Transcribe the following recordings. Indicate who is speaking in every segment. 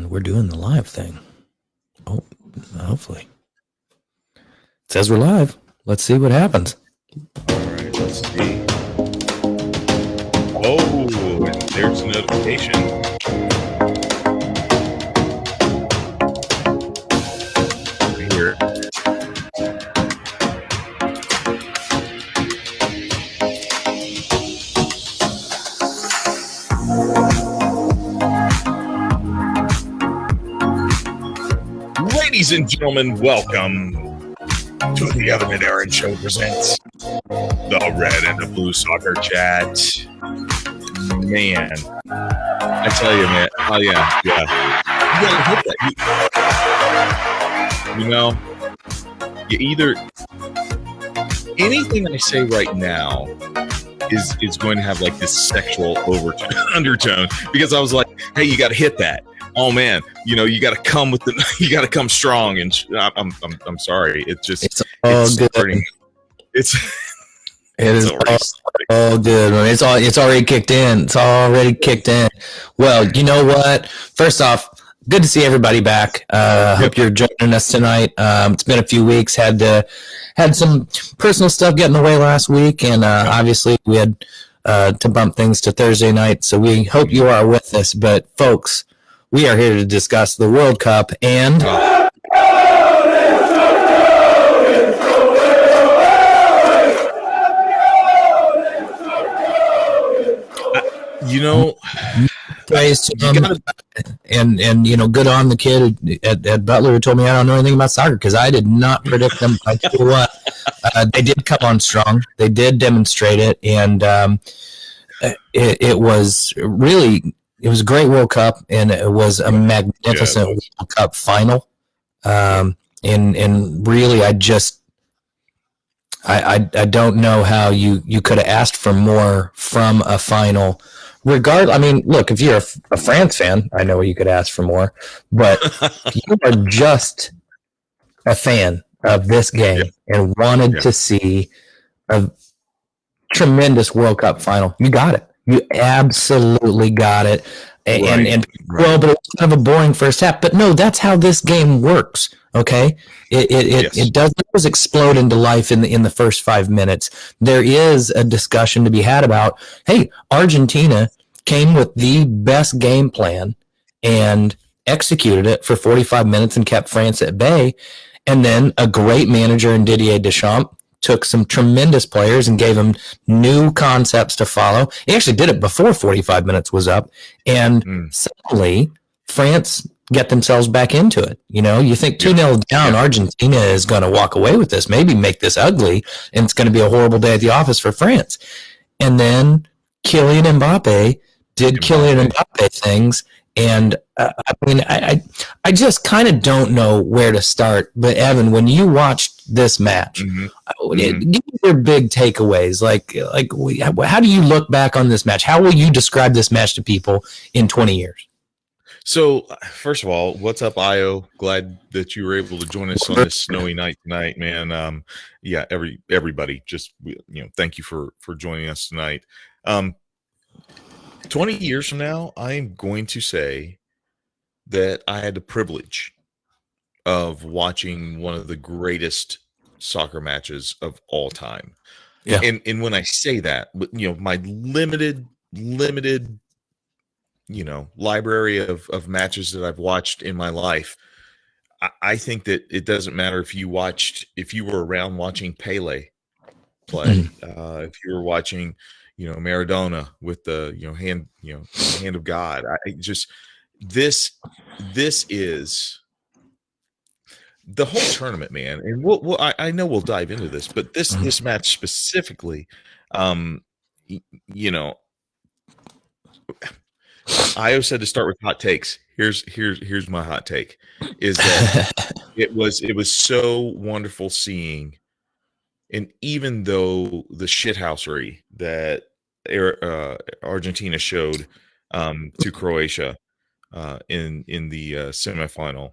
Speaker 1: And we're doing the live thing. Oh, hopefully. It says we're live. Let's see what happens.
Speaker 2: All right, let's see. Oh, there's a notification. Here. Ladies and gentlemen, welcome to the Evan and Aaron Show presents the Red and the Blue Soccer Chat. Man, I tell you, man. Oh yeah. You gotta hit that. You know, you either anything I say right now is going to have like this sexual undertone, because I was like, hey, you got to hit that. Oh man, you got to come with you got to come strong. And I'm sorry, it's
Speaker 1: all good.
Speaker 2: Starting. It
Speaker 1: is all good. It's already kicked in. It's already kicked in. Well, you know what? First off, good to see everybody back. Hope you're joining us tonight. It's been a few weeks. Had some personal stuff get in the way last week, and obviously we had to bump things to Thursday night. So we hope you are with us. But folks, we are here to discuss the World Cup and. Praise to him, and good on the kid at Butler who told me I don't know anything about soccer, because I did not predict them. I tell you what, they did come on strong. They did demonstrate it, and it was a great World Cup, and it was a magnificent World Cup final. And really, I don't know how you could have asked for more from a final. Look, if you're a France fan, I know you could ask for more, but if you are just a fan of this game and wanted to see a tremendous World Cup final, you got it. You absolutely got it. Well, but it was kind of a boring first half. But no, that's how this game works. Okay, it doesn't just explode into life in the first 5 minutes. There is a discussion to be had about, hey, Argentina came with the best game plan and executed it for 45 minutes and kept France at bay. And then a great manager in Didier Deschamps took some tremendous players and gave them new concepts to follow. He actually did it before 45 minutes was up. And suddenly, France get themselves back into it. You think 2-0 down, Argentina is going to walk away with this, maybe make this ugly, and it's going to be a horrible day at the office for France. And then Kylian Mbappe did Kylian Mbappe things. And I just kind of don't know where to start. But Evan, when you watched this match, give me your big takeaways. Like, how do you look back on this match? How will you describe this match to people in 20 years?
Speaker 2: So, first of all, what's up, Io? Glad that you were able to join us on this snowy night tonight, man. Everybody, just thank you for joining us tonight. 20 years from now, I'm going to say that I had the privilege of watching one of the greatest soccer matches of all time. Yeah. And when I say that, my limited, library of matches that I've watched in my life, I think that it doesn't matter if you were around watching Pele play, if you were watching Maradona with the hand of God. This is the whole tournament, man. And I know we'll dive into this, but this match specifically, Io said to start with hot takes. Here's my hot take, is that it was so wonderful seeing. And even though the shit-housery that Argentina showed to Croatia in the semifinal,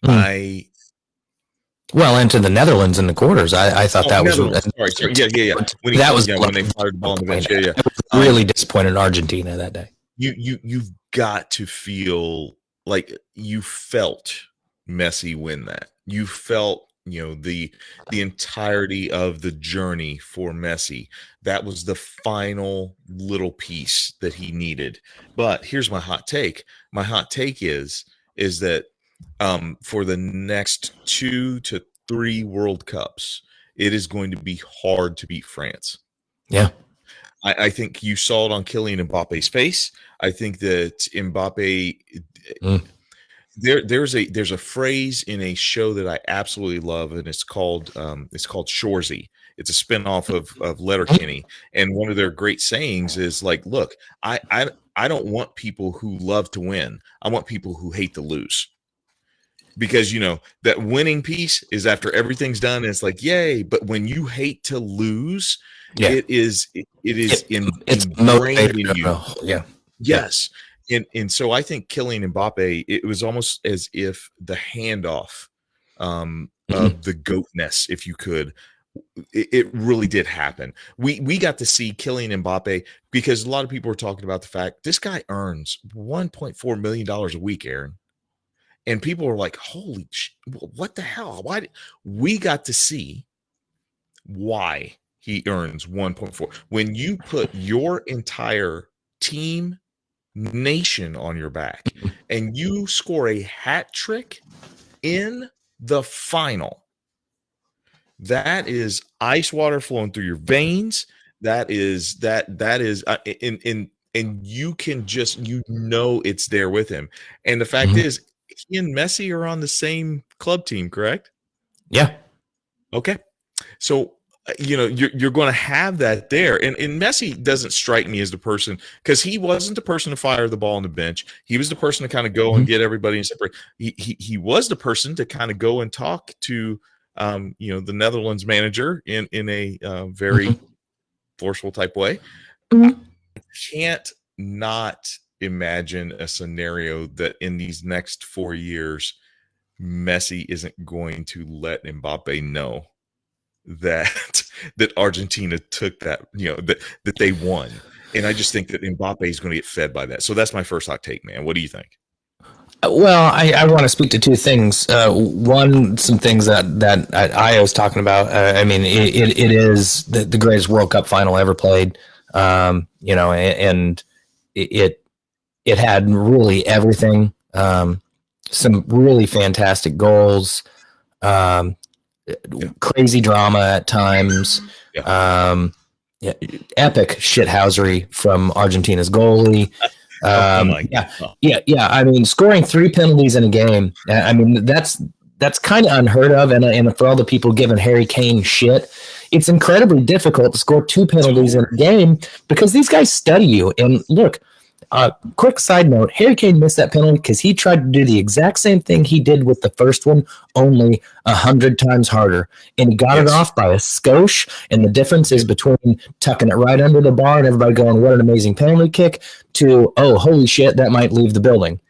Speaker 1: into the Netherlands in the quarters, I thought that was
Speaker 2: sorry. When they fired the ball on the bench,
Speaker 1: I was really disappointed in Argentina that day.
Speaker 2: You've got to feel like you felt Messi win that. You felt, the entirety of the journey for Messi. That was the final little piece that he needed. But here's my hot take. My hot take is that for the next 2 to 3 World Cups, it is going to be hard to beat France.
Speaker 1: Yeah.
Speaker 2: I think you saw it on Kylian Mbappe's face. I think that Mbappe there's a phrase in a show that I absolutely love, and it's called Shoresy. It's a spinoff of Letterkenny, and one of their great sayings is like, "Look, I don't want people who love to win. I want people who hate to lose." Because that winning piece is after everything's done, and it's like, yay! But when you hate to lose, it is ingrained in you.
Speaker 1: Yeah.
Speaker 2: Yes. And so I think Kylian Mbappe, it was almost as if the handoff of the goatness, if you could, it really did happen. We got to see Kylian Mbappe because a lot of people were talking about the fact this guy earns $1.4 million a week, Aaron. And people were like, holy what the hell? Why? We got to see why he earns 1.4. When you put your entire team nation on your back and you score a hat trick in the final, that is ice water flowing through your veins. That is and you can just it's there with him. And the fact is, he and Messi are on the same club team, correct?
Speaker 1: Yeah.
Speaker 2: Okay. So you're going to have that there. And Messi doesn't strike me as the person, because he wasn't the person to fire the ball on the bench. He was the person to kind of go and get everybody in separate. He was the person to kind of go and talk to, the Netherlands manager in a very forceful type way. I can't not imagine a scenario that in these next 4 years, Messi isn't going to let Mbappe know that Argentina took that, that they won. And I just think that Mbappe is going to get fed by that. So that's my first hot take, man. What do you think?
Speaker 1: Well, I want to speak to two things. One, some things that I was talking about. I mean, it is the greatest World Cup final ever played. And it had really everything. Some really fantastic goals. Crazy drama at times. Epic shit-housery from Argentina's goalie. I mean, scoring 3 penalties in a game. I mean, that's kind of unheard of. And for all the people giving Harry Kane shit, it's incredibly difficult to score 2 penalties in a game because these guys study you. And look, quick side note, Harry Kane missed that penalty because he tried to do the exact same thing he did with the first one, only 100 times harder. And he got it off by a skosh. And the difference is between tucking it right under the bar and everybody going, what an amazing penalty kick, to, oh, holy shit, that might leave the building.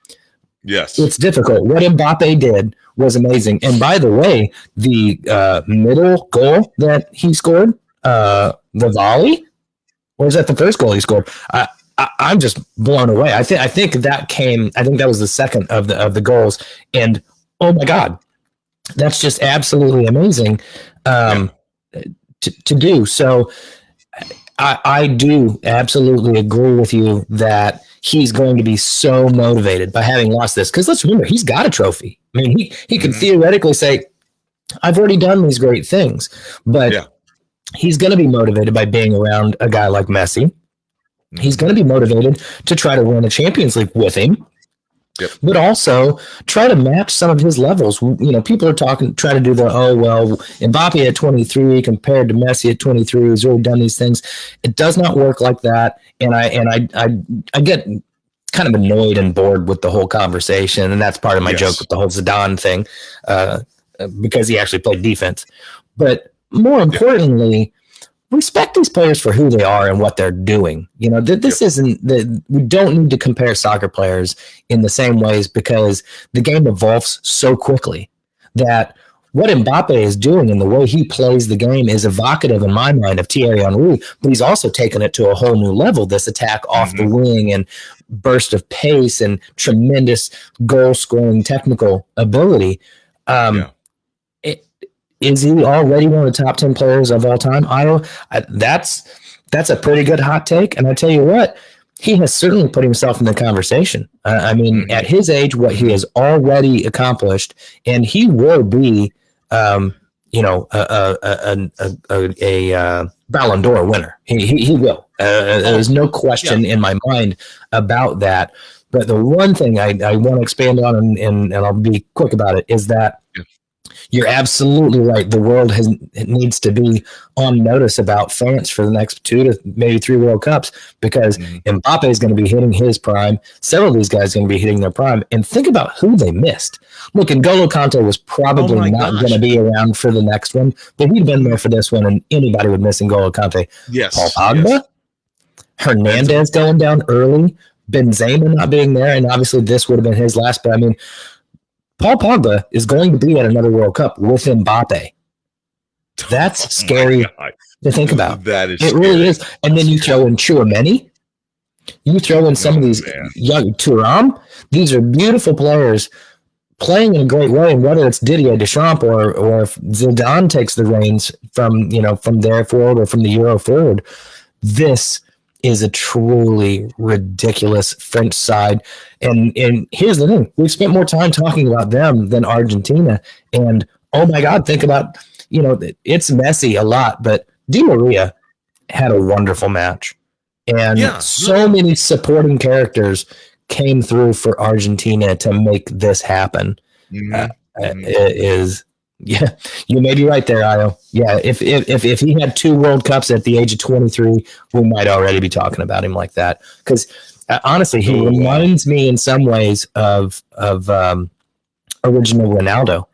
Speaker 2: Yes.
Speaker 1: It's difficult. What Mbappe did was amazing. And by the way, the middle goal that he scored, the volley, or was that the first goal he scored? I'm just blown away. I think that was the second of the goals, and oh my God, that's just absolutely amazing to do. So I do absolutely agree with you that he's going to be so motivated by having lost this, because let's remember, he's got a trophy. I mean, he could theoretically say, I've already done these great things, but he's going to be motivated by being around a guy like Messi. He's going to be motivated to try to win a Champions League with him, but also try to match some of his levels. People are trying to do Mbappe at 23 compared to Messi at 23. He's already done these things. It does not work like that. And I get kind of annoyed and bored with the whole conversation. And that's part of my joke with the whole Zidane thing, because he actually played defense. But more importantly, respect these players for who they are and what they're doing. This isn't we don't need to compare soccer players in the same ways, because the game evolves so quickly that what Mbappe is doing and the way he plays the game is evocative in my mind of Thierry Henry, but he's also taken it to a whole new level, this attack off the wing and burst of pace and tremendous goal scoring technical ability. Is he already one of the top 10 players of all time? That's a pretty good hot take. And I tell you what, he has certainly put himself in the conversation. I mean, at his age, what he has already accomplished, and he will be, a Ballon d'Or winner. He will. There's no question in my mind about that. But the one thing I want to expand on, and I'll be quick about it, is that you're absolutely right. The world needs to be on notice about France for the next 2 to maybe 3 World Cups, because Mbappe is going to be hitting his prime. Several of these guys are going to be hitting their prime. And think about who they missed. Look, N'Golo Kanté was probably not going to be around for the next one, but he'd been there for this one, and anybody would miss N'Golo Kanté.
Speaker 2: Yes.
Speaker 1: Paul Pogba, Hernandez going down early, Benzema not being there, and obviously this would have been his last. But I mean, Paul Pogba is going to be at another World Cup with Mbappe. That's scary to think about.
Speaker 2: That is
Speaker 1: it
Speaker 2: scary.
Speaker 1: Really is. And then you throw in Tchouaméni. You throw in some of these young Thuram. These are beautiful players playing in a great way. And whether it's Didier Deschamps or if Zidane takes the reins from there forward or from the Euro forward, this is a truly ridiculous French side. And here's the thing. We've spent more time talking about them than Argentina. And, oh, my God, think about, it's Messi a lot, but Di Maria had a wonderful match. And many supporting characters came through for Argentina to make this happen. It is... Yeah, you may be right there, Io. Yeah, if he had 2 World Cups at the age of 23, we might already be talking about him like that. Because honestly, he reminds me in some ways of original Ronaldo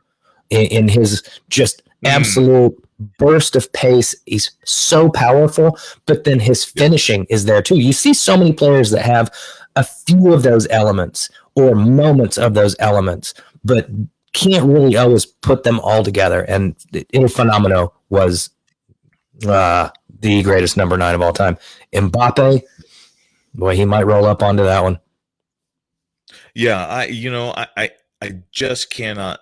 Speaker 1: in his just absolute burst of pace. He's so powerful, but then his finishing is there too. You see so many players that have a few of those elements or moments of those elements, but can't really always put them all together. And Il Fenomeno was the greatest number 9 of all time. Mbappe, boy, he might roll up onto that one.
Speaker 2: Yeah, I just cannot.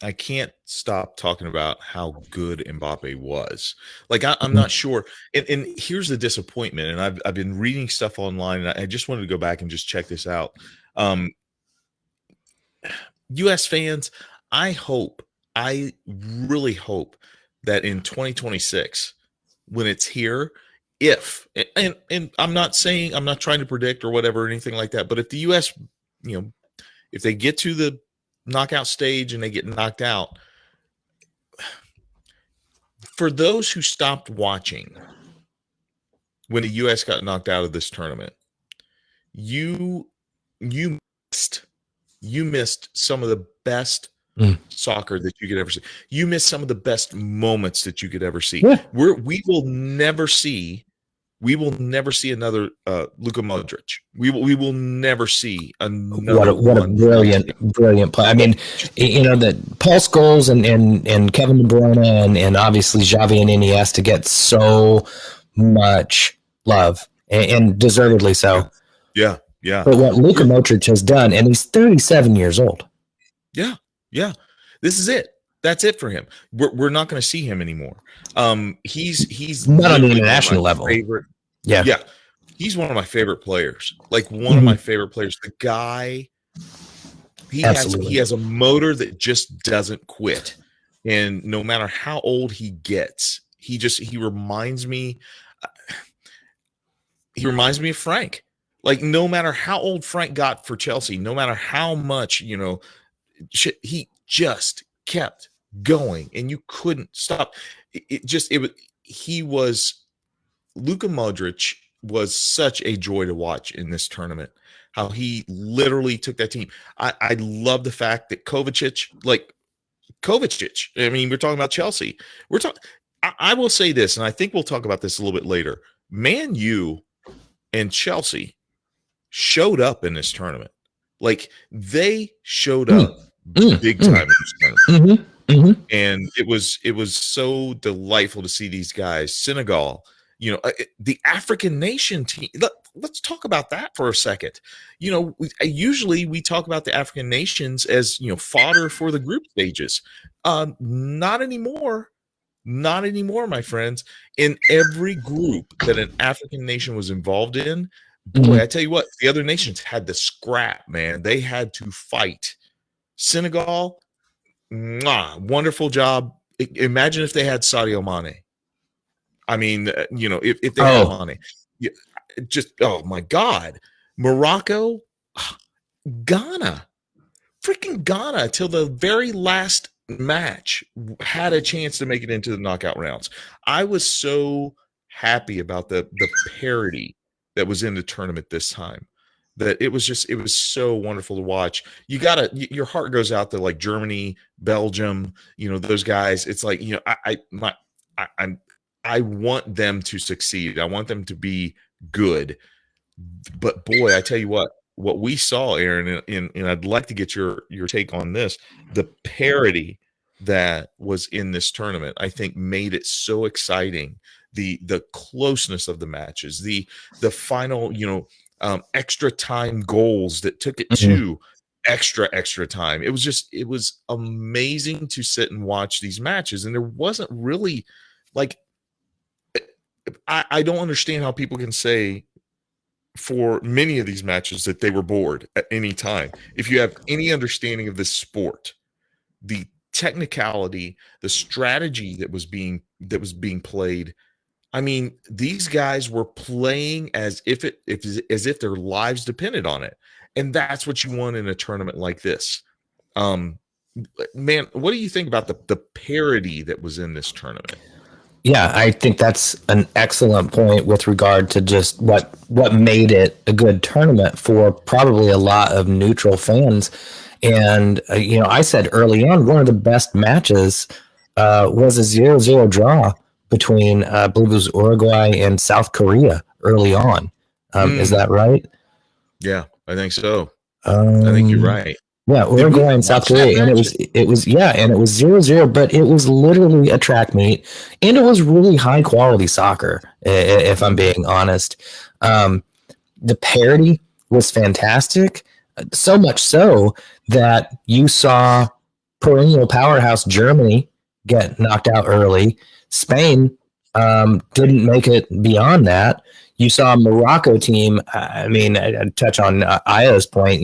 Speaker 2: I can't stop talking about how good Mbappe was. Like I'm not sure. And here's the disappointment. And I've been reading stuff online, and I just wanted to go back and just check this out. U.S. fans, I really hope that in 2026, when it's here, and I'm not trying to predict or whatever or anything like that, but if the U.S., if they get to the knockout stage and they get knocked out, for those who stopped watching when the U.S. got knocked out of this tournament, you missed some of the best soccer that you could ever see. You missed some of the best moments that you could ever see.
Speaker 1: Yeah.
Speaker 2: We will never see another Luka Modric. We will never see another.
Speaker 1: What a brilliant play. I mean, that Paul Scholes and Kevin De Bruyne and obviously Xavi and Iniesta get so much love and deservedly so.
Speaker 2: Yeah. Yeah.
Speaker 1: But what Luka Modric has done, and he's 37 years old.
Speaker 2: Yeah. Yeah. This is it. That's it for him. We're not going to see him anymore. He's
Speaker 1: not on the international level.
Speaker 2: Yeah. He's one of my favorite players. Like one of my favorite players. The guy, he has a motor that just doesn't quit. And no matter how old he gets, he reminds me of Frank. Like, no matter how old Frank got for Chelsea, no matter how much, he just kept going, and you couldn't stop. Luka Modric was such a joy to watch in this tournament. How he literally took that team. I love the fact that Kovacic, I mean, we're talking about Chelsea. I will say this, and I think we'll talk about this a little bit later. Man U and Chelsea showed up in this tournament. Like, they showed up big time in this tournament. And it was so delightful to see these guys. Senegal, the African nation team. Look, let's talk about that for a second. Usually we talk about the African nations as, fodder for the group stages. Not anymore. Not anymore, my friends. In every group that an African nation was involved in, boy, I tell you what, the other nations had to scrap, man. They had to fight. Senegal, wonderful job. Imagine if they had Sadio Mane. I mean, if they had Mane, oh my God. Morocco, Ghana, freaking Ghana, till the very last match had a chance to make it into the knockout rounds. I was so happy about the parity that was in the tournament this time, that it was so wonderful to watch. Your heart goes out to like Germany, Belgium, those guys. It's like, I want them to succeed. I want them to be good. But boy, I tell you what we saw, Aaron, and I'd like to get your take on this. The parity that was in this tournament, I think, made it so exciting. The closeness of the matches, the final, extra time goals that took it to extra time. It was amazing to sit and watch these matches, and there wasn't really like. I don't understand how people can say for many of these matches that they were bored at any time. If you have any understanding of this sport, the technicality, the strategy that was being played, I mean, these guys were playing as if their lives depended on it. And that's what you want in a tournament like this. Man, what do you think about the parity that was in this tournament?
Speaker 1: Yeah, I think that's an excellent point with regard to just what made it a good tournament for probably a lot of neutral fans. And, I said early on, one of the best matches was a 0-0 draw between, I believe it was Uruguay and South Korea early on. Is that right?
Speaker 2: Yeah, I think so. I think you're right.
Speaker 1: Yeah, Uruguay and South Korea, and it was 0-0, but it was literally a track meet, and it was really high quality soccer, if I'm being honest. The parity was fantastic, so much so that you saw perennial powerhouse Germany get knocked out early. Spain didn't make it beyond that. You saw a Morocco team. I mean, I touch on Aya's point.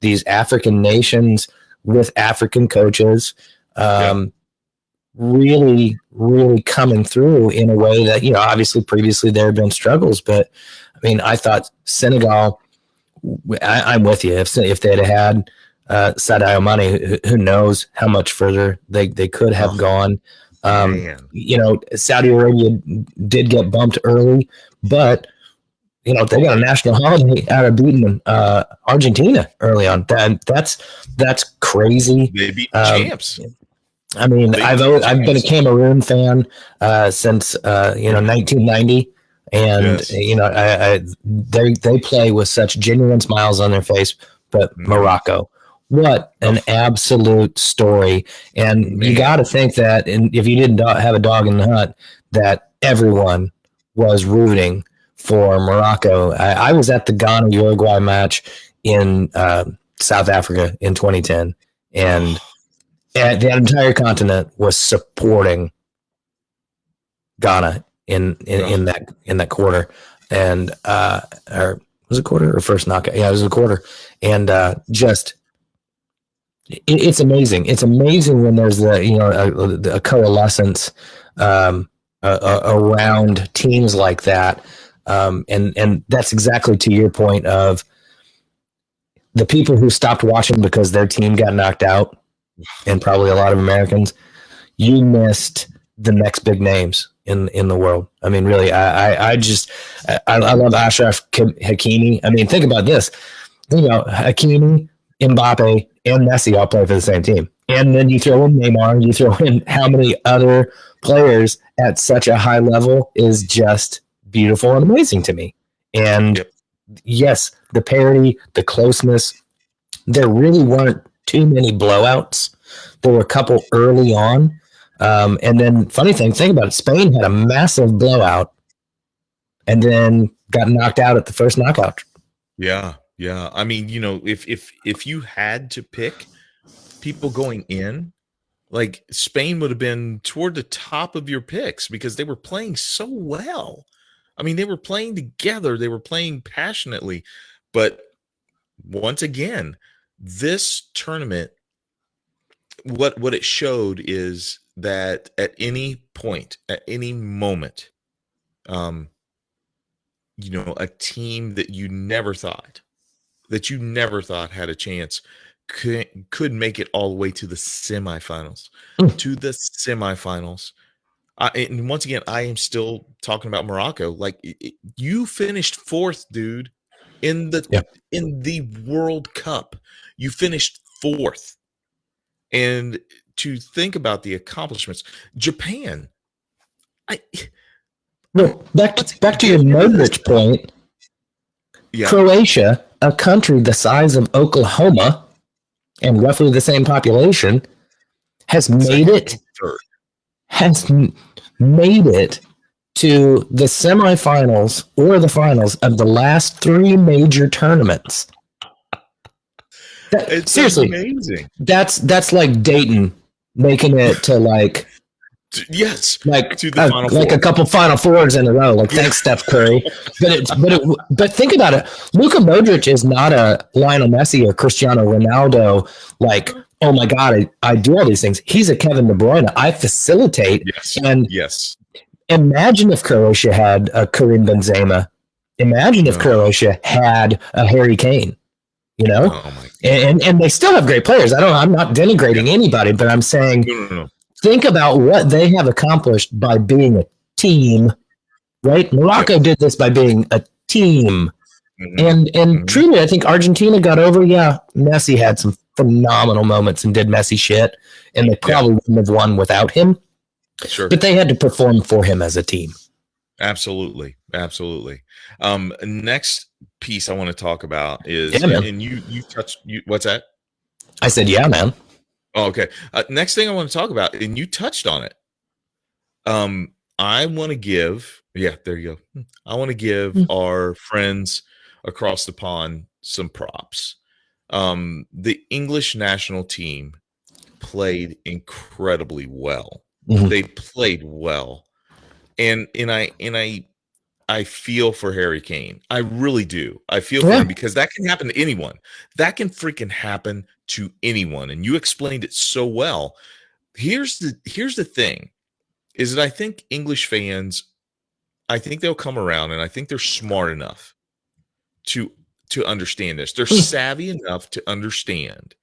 Speaker 1: These African nations with African coaches, really, really coming through in a way that, obviously previously there had been struggles, but I mean, I thought Senegal, I'm with you. If they'd had Sadio Mane, who knows how much further they could have gone. Saudi Arabia did get bumped early, but they got a national holiday out of beating Argentina early on. That's crazy.
Speaker 2: They beat champs.
Speaker 1: I mean, I've been a Cameroon fan since 1990, and they play with such genuine smiles on their face. But Morocco, what an absolute story! And you got to think that, if you didn't have a dog in the hunt, that everyone was rooting for Morocco. I was at the Ghana-Uruguay match in South Africa in 2010, and the entire continent was supporting Ghana in that quarter. And or was it quarter or first knockout? Yeah, it was a quarter. And it's amazing. It's amazing when there's a coalescence around teams like that. And that's exactly to your point of the people who stopped watching because their team got knocked out, and probably a lot of Americans, you missed the next big names in the world. I mean, really, I love Ashraf Hakimi. I mean, think about this. Think about Hakimi, Mbappe, and Messi all play for the same team. And then you throw in Neymar, you throw in how many other players at such a high level is just beautiful and amazing to me. And yes, the parity, the closeness, there really weren't too many blowouts. There were a couple early on. And then funny thing, think about it. Spain had a massive blowout. And then got knocked out at the first knockout.
Speaker 2: Yeah. I mean, if you had to pick people going in, like Spain would have been toward the top of your picks because they were playing so well. I mean, they were playing together, they were playing passionately. But once again, this tournament, what it showed is that at any point, at any moment, a team that you never thought had a chance could make it all the way to the semifinals. And once again, I am still talking about Morocco. Like, you finished fourth, dude, in the World Cup. You finished fourth. And to think about the accomplishments, Japan.
Speaker 1: Back to your Modric point. Yeah. Croatia, a country the size of Oklahoma and roughly the same population, has made it to the semifinals or the finals of the last three major tournaments.
Speaker 2: It's seriously amazing.
Speaker 1: That's like Dayton making it to like
Speaker 2: to the Final Four.
Speaker 1: Like a couple Final Fours in a row. Like, thanks, Steph Curry. But think about it. Luka Modric is not a Lionel Messi or Cristiano Ronaldo. Like, oh my God, I do all these things. He's a Kevin De Bruyne. I facilitate.
Speaker 2: Yes.
Speaker 1: Imagine if Croatia had a Karim Benzema. Imagine if Croatia had a Harry Kane. And they still have great players. I'm not denigrating anybody, but I'm saying.
Speaker 2: No.
Speaker 1: Think about what they have accomplished by being a team, right? Morocco did this by being a team. And truly, I think Argentina got over. Yeah, Messi had some phenomenal moments and did Messi shit, and they probably wouldn't have won without him.
Speaker 2: Sure.
Speaker 1: But they had to perform for him as a team.
Speaker 2: Absolutely. Next piece I want to talk about is, and you touched, what's that?
Speaker 1: I said, yeah, man.
Speaker 2: Oh, okay. Next thing I want to talk about, and you touched on it. I want to give, there you go. I want to give our friends across the pond some props. The English national team played incredibly well. They played well, and I feel for Harry Kane. I really do. I feel for him because that can happen to anyone. That can freaking happen to anyone. And you explained it so well. Here's the thing, is that I think English fans, I think they'll come around, and I think they're smart enough to understand this. They're savvy enough to understand.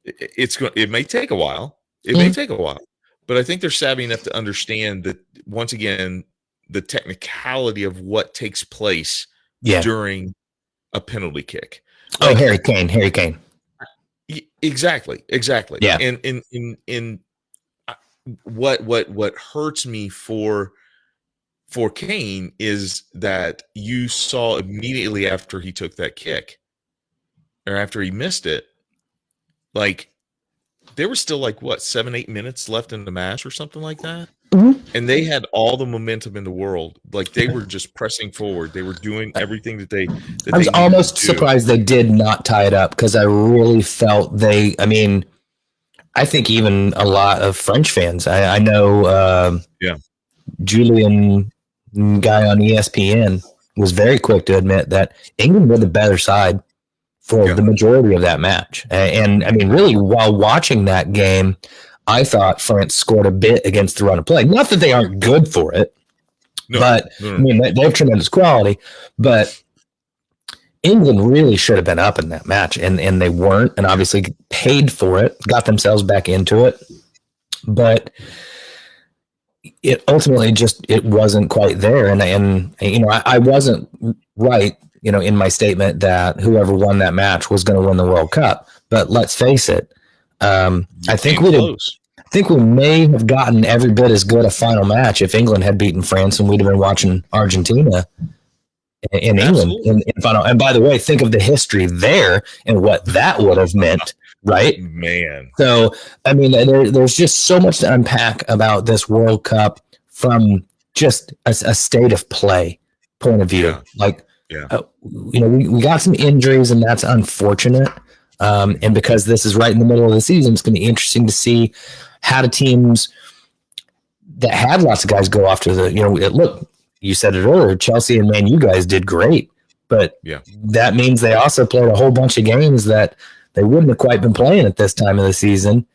Speaker 2: It may take a while. But I think they're savvy enough to understand that, once again, the technicality of what takes place during a penalty kick.
Speaker 1: Like, Harry Kane.
Speaker 2: Exactly.
Speaker 1: Yeah.
Speaker 2: And what hurts me for Kane is that you saw immediately after he took that kick, or after he missed it, like, there was still 7-8 minutes left in the match or something like that. And they had all the momentum in the world. Like, they were just pressing forward. They were doing everything that they
Speaker 1: I was almost surprised they did not tie it up, because I really felt I think even a lot of French fans, I know Julian, guy on ESPN, was very quick to admit that England were the better side for the majority of that match. And I mean, really, while watching that game, I thought France scored a bit against the run of play. Not that they aren't good for it, I mean, they have tremendous quality. But England really should have been up in that match, and they weren't, and obviously paid for it, got themselves back into it. But it ultimately it wasn't quite there. And I wasn't right, in my statement that whoever won that match was going to win the World Cup. But let's face it, I think we may have gotten every bit as good a final match if England had beaten France, and we'd have been watching Argentina in England in final. And by the way, think of the history there and what that would have meant, right?
Speaker 2: Man.
Speaker 1: So, I mean, there's just so much to unpack about this World Cup, from just a state of play. point of view.
Speaker 2: Yeah.
Speaker 1: Like,
Speaker 2: Yeah.
Speaker 1: We got some injuries, and that's unfortunate. And because this is right in the middle of the season, it's going to be interesting to see how the teams that had lots of guys go off to the, look, you said it earlier, Chelsea and Man U guys did great, but that means they also played a whole bunch of games that they wouldn't have quite been playing at this time of the season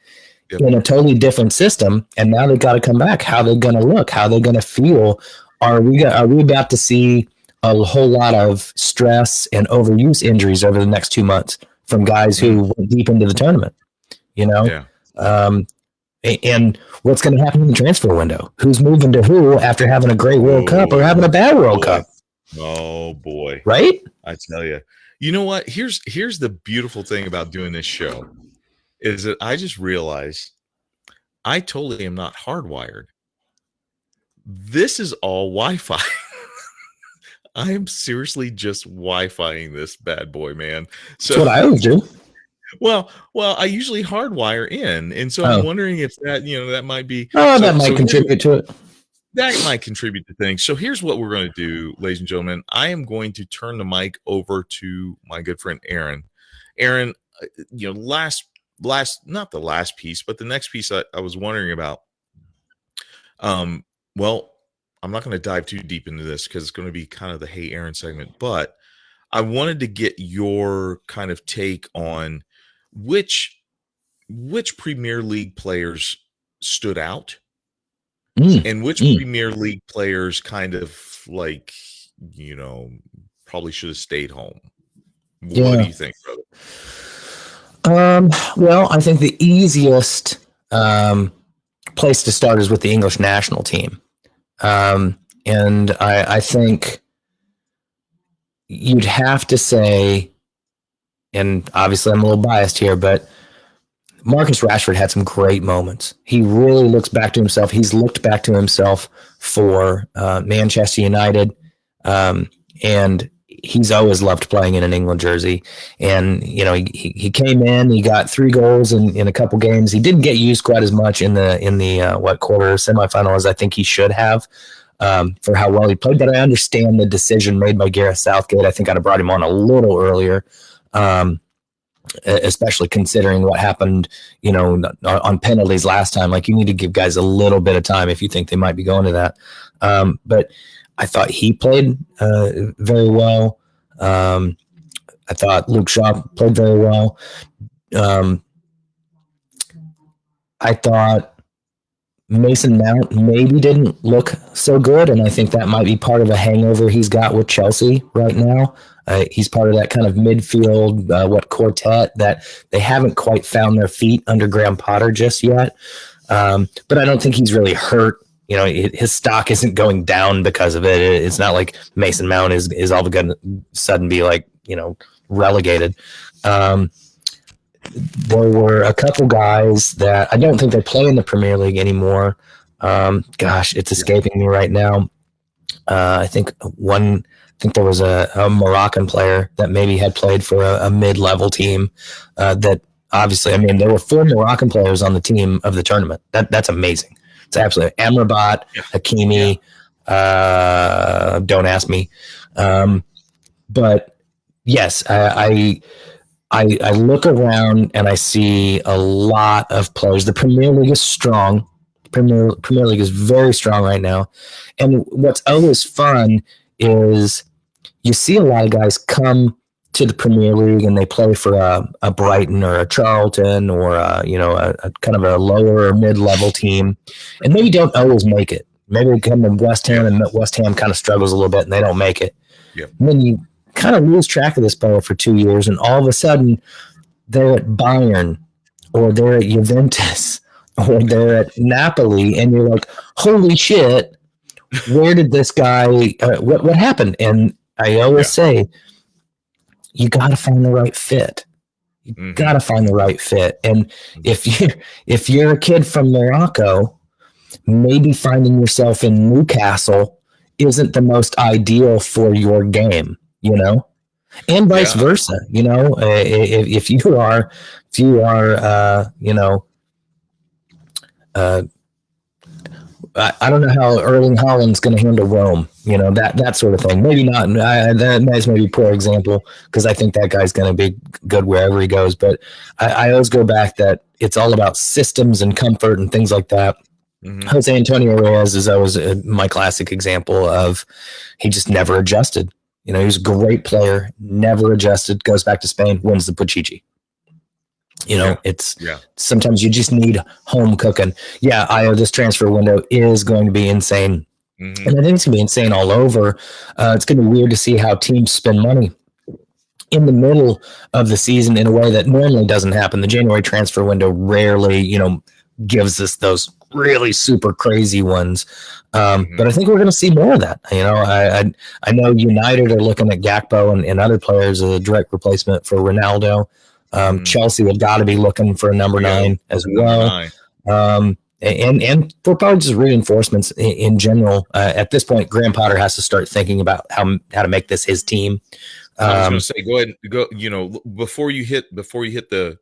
Speaker 1: in a totally different system. And now they've got to come back. How they're going to look, how they're going to feel. Are we about to see a whole lot of stress and overuse injuries over the next 2 months from guys who went deep into the tournament, and what's going to happen in the transfer window? Who's moving to who after having a great World Cup or having a bad World Cup?
Speaker 2: Oh boy.
Speaker 1: Right?
Speaker 2: I tell you. You know what? Here's the beautiful thing about doing this show is that I just realized I totally am not hardwired. This is all Wi-Fi. I am seriously just Wi-Fiing this bad boy, man. So
Speaker 1: that's what I always do.
Speaker 2: Well, I usually hardwire in, and so I'm wondering if that, that might be.
Speaker 1: That might contribute to it.
Speaker 2: That might contribute to things. So here's what we're going to do, ladies and gentlemen. I am going to turn the mic over to my good friend Aaron. Aaron, not the last piece, but the next piece I was wondering about. Well, I'm not going to dive too deep into this because it's going to be kind of the Hey Aaron segment, but I wanted to get your kind of take on which Premier League players stood out and which Premier League players kind of probably should have stayed home. What do you think, brother?
Speaker 1: Well, I think the easiest place to start is with the English national team. And I think you'd have to say, and obviously I'm a little biased here, but Marcus Rashford had some great moments. He really looks back to himself. He's looked back to himself for Manchester United, and he's always loved playing in an England jersey. And, he came in, he got 3 goals in a couple games. He didn't get used quite as much in the quarter semifinal as I think he should have for how well he played. But I understand the decision made by Gareth Southgate. I think I'd have brought him on a little earlier, especially considering what happened, on penalties last time. Like, you need to give guys a little bit of time if you think they might be going to that. But I thought he played very well. I thought Luke Shaw played very well. I thought Mason Mount maybe didn't look so good, and I think that might be part of a hangover he's got with Chelsea right now. He's part of that kind of midfield, quartet that they haven't quite found their feet under Graham Potter just yet. But I don't think he's really hurt. His stock isn't going down because of it. It's not like Mason Mount is all of a sudden be relegated. There were a couple guys that I don't think they play in the Premier League anymore. It's escaping me right now. I think there was a Moroccan player that maybe had played for a mid-level team that obviously, there were 4 Moroccan players on the team of the tournament. That's amazing. It's absolutely Amrabat, Hakimi. Don't ask me. But yes, I look around and I see a lot of players. The Premier League is strong. Premier League is very strong right now. And what's always fun is you see a lot of guys come to the Premier League and they play for a Brighton or a Charlton or a kind of a lower or mid-level team, and maybe don't always make it. Maybe they come to West Ham and West Ham kind of struggles a little bit and they don't make it.
Speaker 2: Yep.
Speaker 1: And then you kind of lose track of this player for 2 years, and all of a sudden they're at Bayern or they're at Juventus or they're at Napoli, and you're like, holy shit, where did this guy, what happened? And I always say, you got to find the right fit. You got to find the right fit. And if you're a kid from Morocco, maybe finding yourself in Newcastle isn't the most ideal for your game, and vice versa. If you are, I don't know how Erling Haaland's going to handle Rome. that sort of thing. Maybe not. That's maybe a poor example because I think that guy's going to be good wherever he goes. But I always go back that it's all about systems and comfort and things like that. Mm-hmm. Jose Antonio Reyes is always my classic example of he just never adjusted. He was a great player, never adjusted, goes back to Spain, wins the Pichichi. It's sometimes you just need home cooking. Yeah, this transfer window is going to be insane. Mm-hmm. And I think it's going to be insane all over. It's going to be weird to see how teams spend money in the middle of the season in a way that normally doesn't happen. The January transfer window rarely, gives us those really super crazy ones. But I think we're going to see more of that. I know United are looking at Gakpo and other players as a direct replacement for Ronaldo. Chelsea have got to be looking for a number 9 as well. And for probably just reinforcements in general. At this point, Graham Potter has to start thinking about how to make this his team.
Speaker 2: I was going to say, go ahead, go. Before you hit the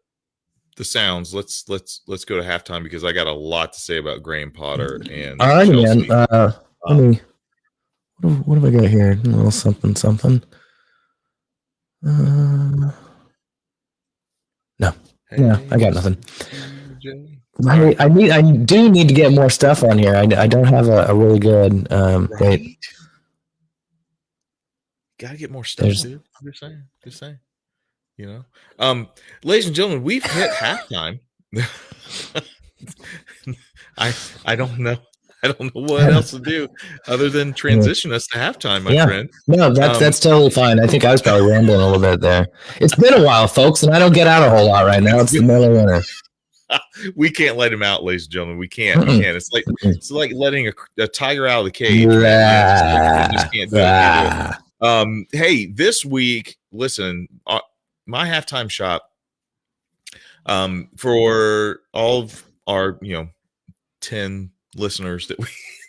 Speaker 2: sounds, let's go to halftime because I got a lot to say about Graham Potter and.
Speaker 1: All right, Chelsea. Man. What have I got here? A little something. No, I got nothing. I do need to get more stuff on here. I don't have a really good. Right.
Speaker 2: Gotta get more stuff, dude. I'm just saying. Ladies and gentlemen, we've hit halftime. I don't know. I don't know what else to do other than transition us to halftime, my friend.
Speaker 1: No, that's totally fine. I think I was probably rambling a little bit there. It's been a while, folks, and I don't get out a whole lot right now. It's the middle of winter.
Speaker 2: We can't let him out, ladies and gentlemen. We can't. It's like letting a tiger out of the cage. We just can't do it. Hey, this week, listen, my halftime shot for all of our 10 listeners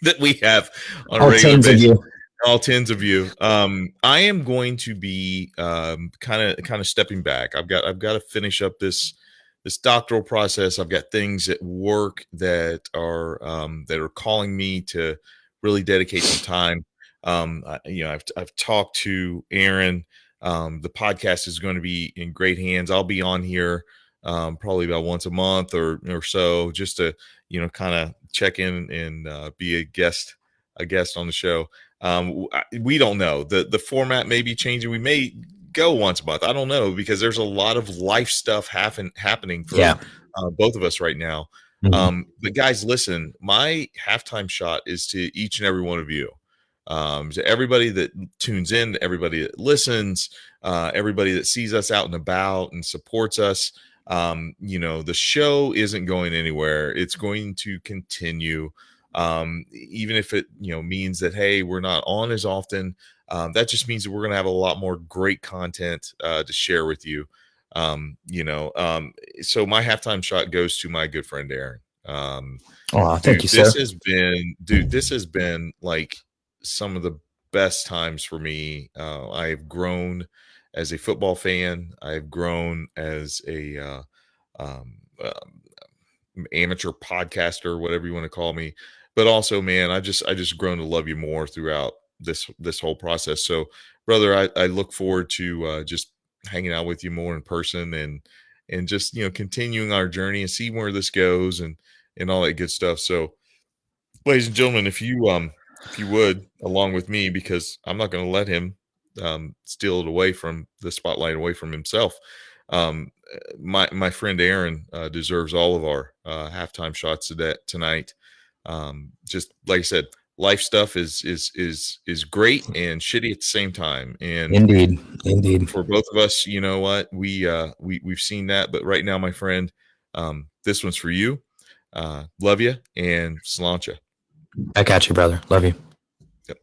Speaker 2: that we have on
Speaker 1: all tens of you.
Speaker 2: All tens of you. I am going to be kind of stepping back. I've got to finish up this doctoral process. I've got things at work that are calling me to really dedicate some time. I've talked to Aaron. The podcast is going to be in great hands. I'll be on here probably about once a month or so, just to kind of check in and be a guest on the show. We don't know. The format may be changing. We may go once a month. I don't know, because there's a lot of life stuff happening for both of us right now. Mm-hmm. But guys, listen, my halftime shot is to each and every one of you. To everybody that tunes in, to everybody that listens, everybody that sees us out and about and supports us. The show isn't going anywhere. It's going to continue. Even if it, means that, hey, we're not on as often, that just means that we're going to have a lot more great content, to share with you. So my halftime shot goes to my good friend, Aaron.
Speaker 1: Thank you, sir.
Speaker 2: This has been like some of the best times for me. I've grown as a football fan. I've grown as a amateur podcaster, whatever you want to call me. But also, man, I just grown to love you more throughout this whole process. So, brother, I look forward to just hanging out with you more in person and just continuing our journey and see where this goes and all that good stuff. So, ladies and gentlemen, if you would, along with me, because I'm not going to let him steal it away from the spotlight, away from himself. My friend Aaron deserves all of our halftime shots tonight. Just like I said, life stuff is great and shitty at the same time. And
Speaker 1: indeed,
Speaker 2: for both of us, you know what, we've seen that. But right now, my friend, this one's for you. Love you and sláinte.
Speaker 1: I got you, brother. Love you.
Speaker 2: Yep.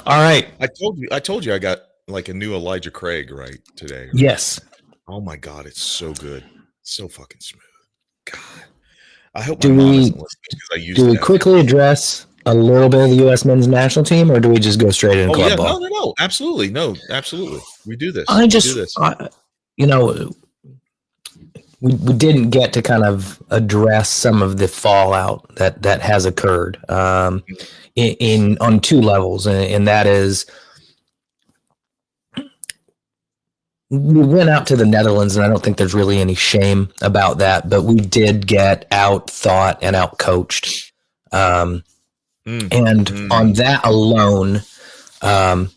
Speaker 1: All right.
Speaker 2: I told you I got like a new Elijah Craig right today. Right?
Speaker 1: Yes.
Speaker 2: Oh my God, it's so good. So fucking smooth. God. I hope my mom isn't listening because I use it.
Speaker 1: Do we quickly address a little bit of the U.S. men's national team, or do we just go straight into club ball?
Speaker 2: No. Absolutely. No, absolutely. We do this.
Speaker 1: we didn't get to kind of address some of the fallout that has occurred in on two levels, and that is we went out to the Netherlands, and I don't think there's really any shame about that, but we did get out thought and out coached. And on that alone, I'm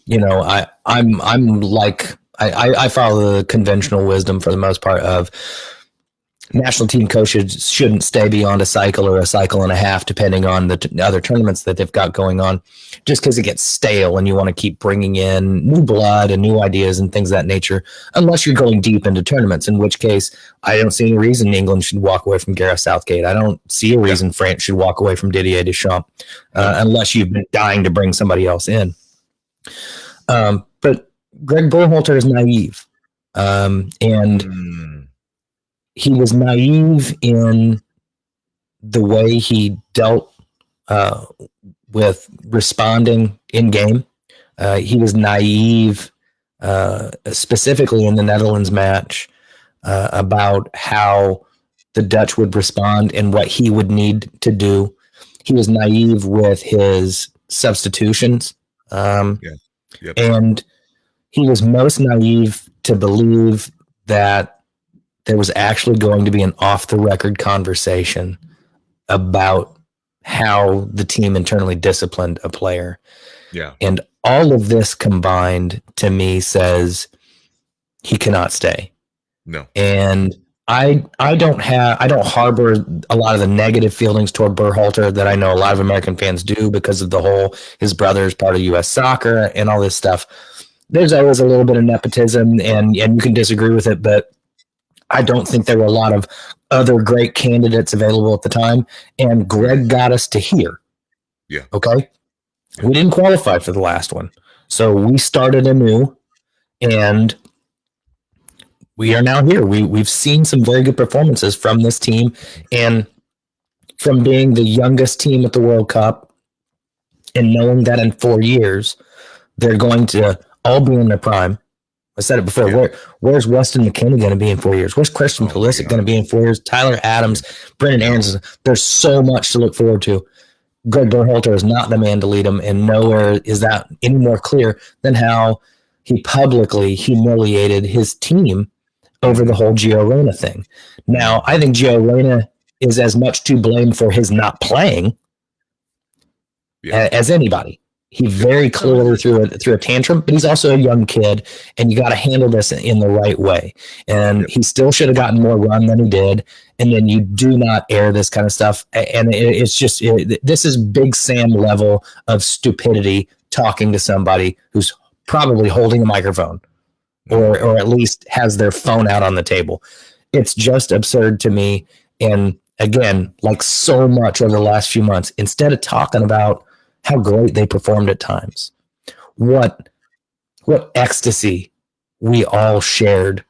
Speaker 1: like, I follow the conventional wisdom for the most part of national team coaches shouldn't stay beyond a cycle or a cycle and a half, depending on the other tournaments that they've got going on, just because it gets stale and you want to keep bringing in new blood and new ideas and things of that nature, unless you're going deep into tournaments, in which case I don't see any reason England should walk away from Gareth Southgate. I don't see a reason France should walk away from Didier Deschamps, unless you've been dying to bring somebody else in. But Greg Berhalter is naive. And he was naive in the way he dealt with responding in game. He was naive, specifically in the Netherlands match, about how the Dutch would respond and what he would need to do. He was naive with his substitutions. And he was most naive to believe that there was actually going to be an off-the-record conversation about how the team internally disciplined a player.
Speaker 2: Yeah.
Speaker 1: And all of this combined, to me, says he cannot stay.
Speaker 2: No.
Speaker 1: And I don't harbor a lot of the negative feelings toward Berhalter that I know a lot of American fans do because of the whole his brother's part of U.S. soccer and all this stuff. There's always a little bit of nepotism, and you can disagree with it, but I don't think there were a lot of other great candidates available at the time, and Greg got us to here.
Speaker 2: Yeah.
Speaker 1: Okay? Yeah. We didn't qualify for the last one. So we started anew, and we are now here. We've seen some very good performances from this team, and from being the youngest team at the World Cup and knowing that in 4 years they're going to all be in their prime. I said it before. Yeah. Where's Weston McKennie going to be in 4 years? Where's Christian Pulisic going to be in 4 years? Tyler Adams, Brendan Aarons. There's so much to look forward to. Greg Berhalter is not the man to lead them, and nowhere is that any more clear than how he publicly humiliated his team over the whole Gio Reyna thing. Now, I think Gio Reyna is as much to blame for his not playing as anybody. He very clearly threw a tantrum, but he's also a young kid, and you got to handle this in the right way. And he still should have gotten more run than he did. And then you do not air this kind of stuff. And it's just this is Big Sam level of stupidity talking to somebody who's probably holding a microphone or at least has their phone out on the table. It's just absurd to me. And again, like so much over the last few months, instead of talking about how great they performed at times, what ecstasy we all shared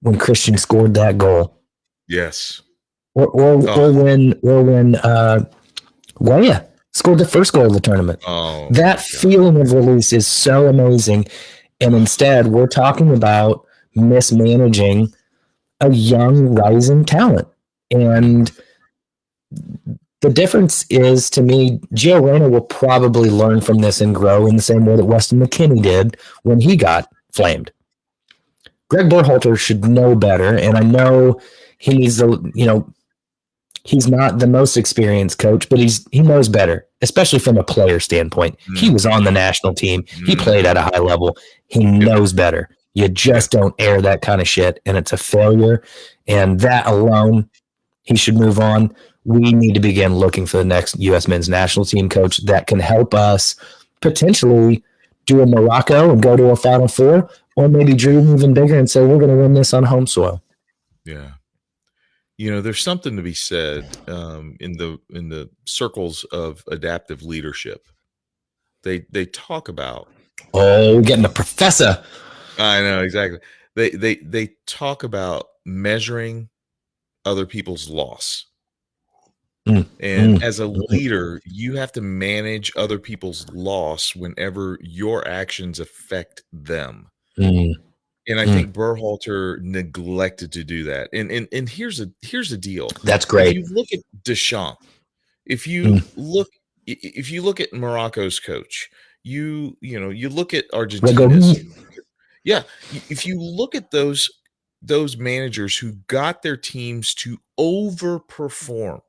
Speaker 1: when Christian scored that goal.
Speaker 2: Yes.
Speaker 1: Or when Weah scored the first goal of the tournament. That feeling of release is so amazing. And instead, we're talking about mismanaging a young rising talent. And the difference is, to me, Gio Reyna will probably learn from this and grow in the same way that Weston McKennie did when he got flamed. Greg Berhalter should know better, and I know he's he's not the most experienced coach, but he knows better, especially from a player standpoint. He was on the national team. He played at a high level. He knows better. You just don't air that kind of shit, and it's a failure. And that alone, he should move on. We need to begin looking for the next U.S. men's national team coach that can help us potentially do a Morocco and go to a Final Four, or maybe dream even bigger and say, we're going to win this on home soil.
Speaker 2: Yeah. There's something to be said in the circles of adaptive leadership. They talk about.
Speaker 1: Oh, we're getting a professor.
Speaker 2: I know, exactly. They talk about measuring other people's loss. And as a leader, you have to manage other people's loss whenever your actions affect them. And I think Berhalter neglected to do that. And here's the deal.
Speaker 1: That's great.
Speaker 2: If you look at Deschamps, if you look at Morocco's coach, you look at Argentina's. Yeah, if you look at those managers who got their teams to overperform.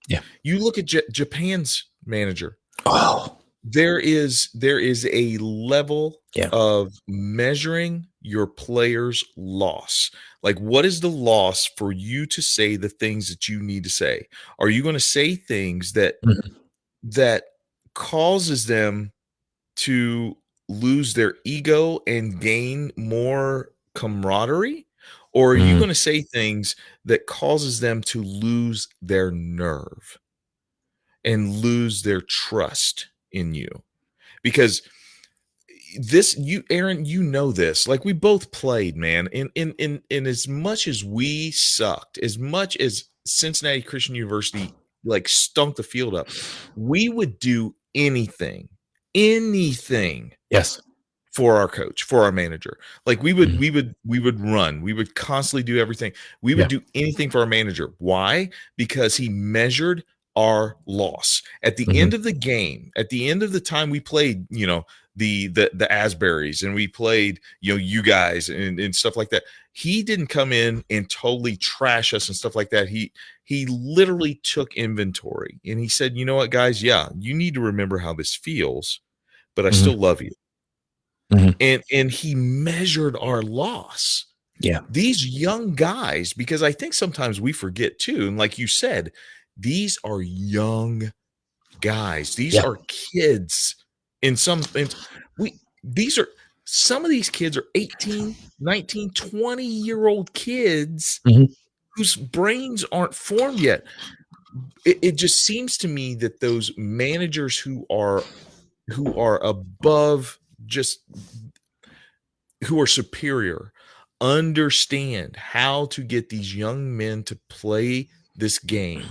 Speaker 1: Yeah.
Speaker 2: You look at Japan's manager.
Speaker 1: Oh.
Speaker 2: There is a level of measuring your players' loss. Like, what is the loss for you to say the things that you need to say? Are you going to say things that causes them to lose their ego and gain more camaraderie? Or are you going to say things that causes them to lose their nerve and lose their trust in you? Because Aaron, you know this. Like, we both played, man. In as much as we sucked, as much as Cincinnati Christian University like stunk the field up, we would do anything.
Speaker 1: Yes.
Speaker 2: For our coach, for our manager. Like, we would run. We would constantly do everything. We would do anything for our manager. Why? Because he measured our loss. At the end of the game, at the end of the time we played, the Asbury's, and we played, you guys and stuff like that. He didn't come in and totally trash us and stuff like that. He literally took inventory and he said, you know what, guys? Yeah, you need to remember how this feels, but I still love you. And he measured our loss.
Speaker 1: Yeah.
Speaker 2: These young guys, because I think sometimes we forget too. And like you said, these are young guys. These are kids. Some of these kids are 18, 19, 20-year-old kids whose brains aren't formed yet. It just seems to me that those managers who are above, just who are superior, understand how to get these young men to play this game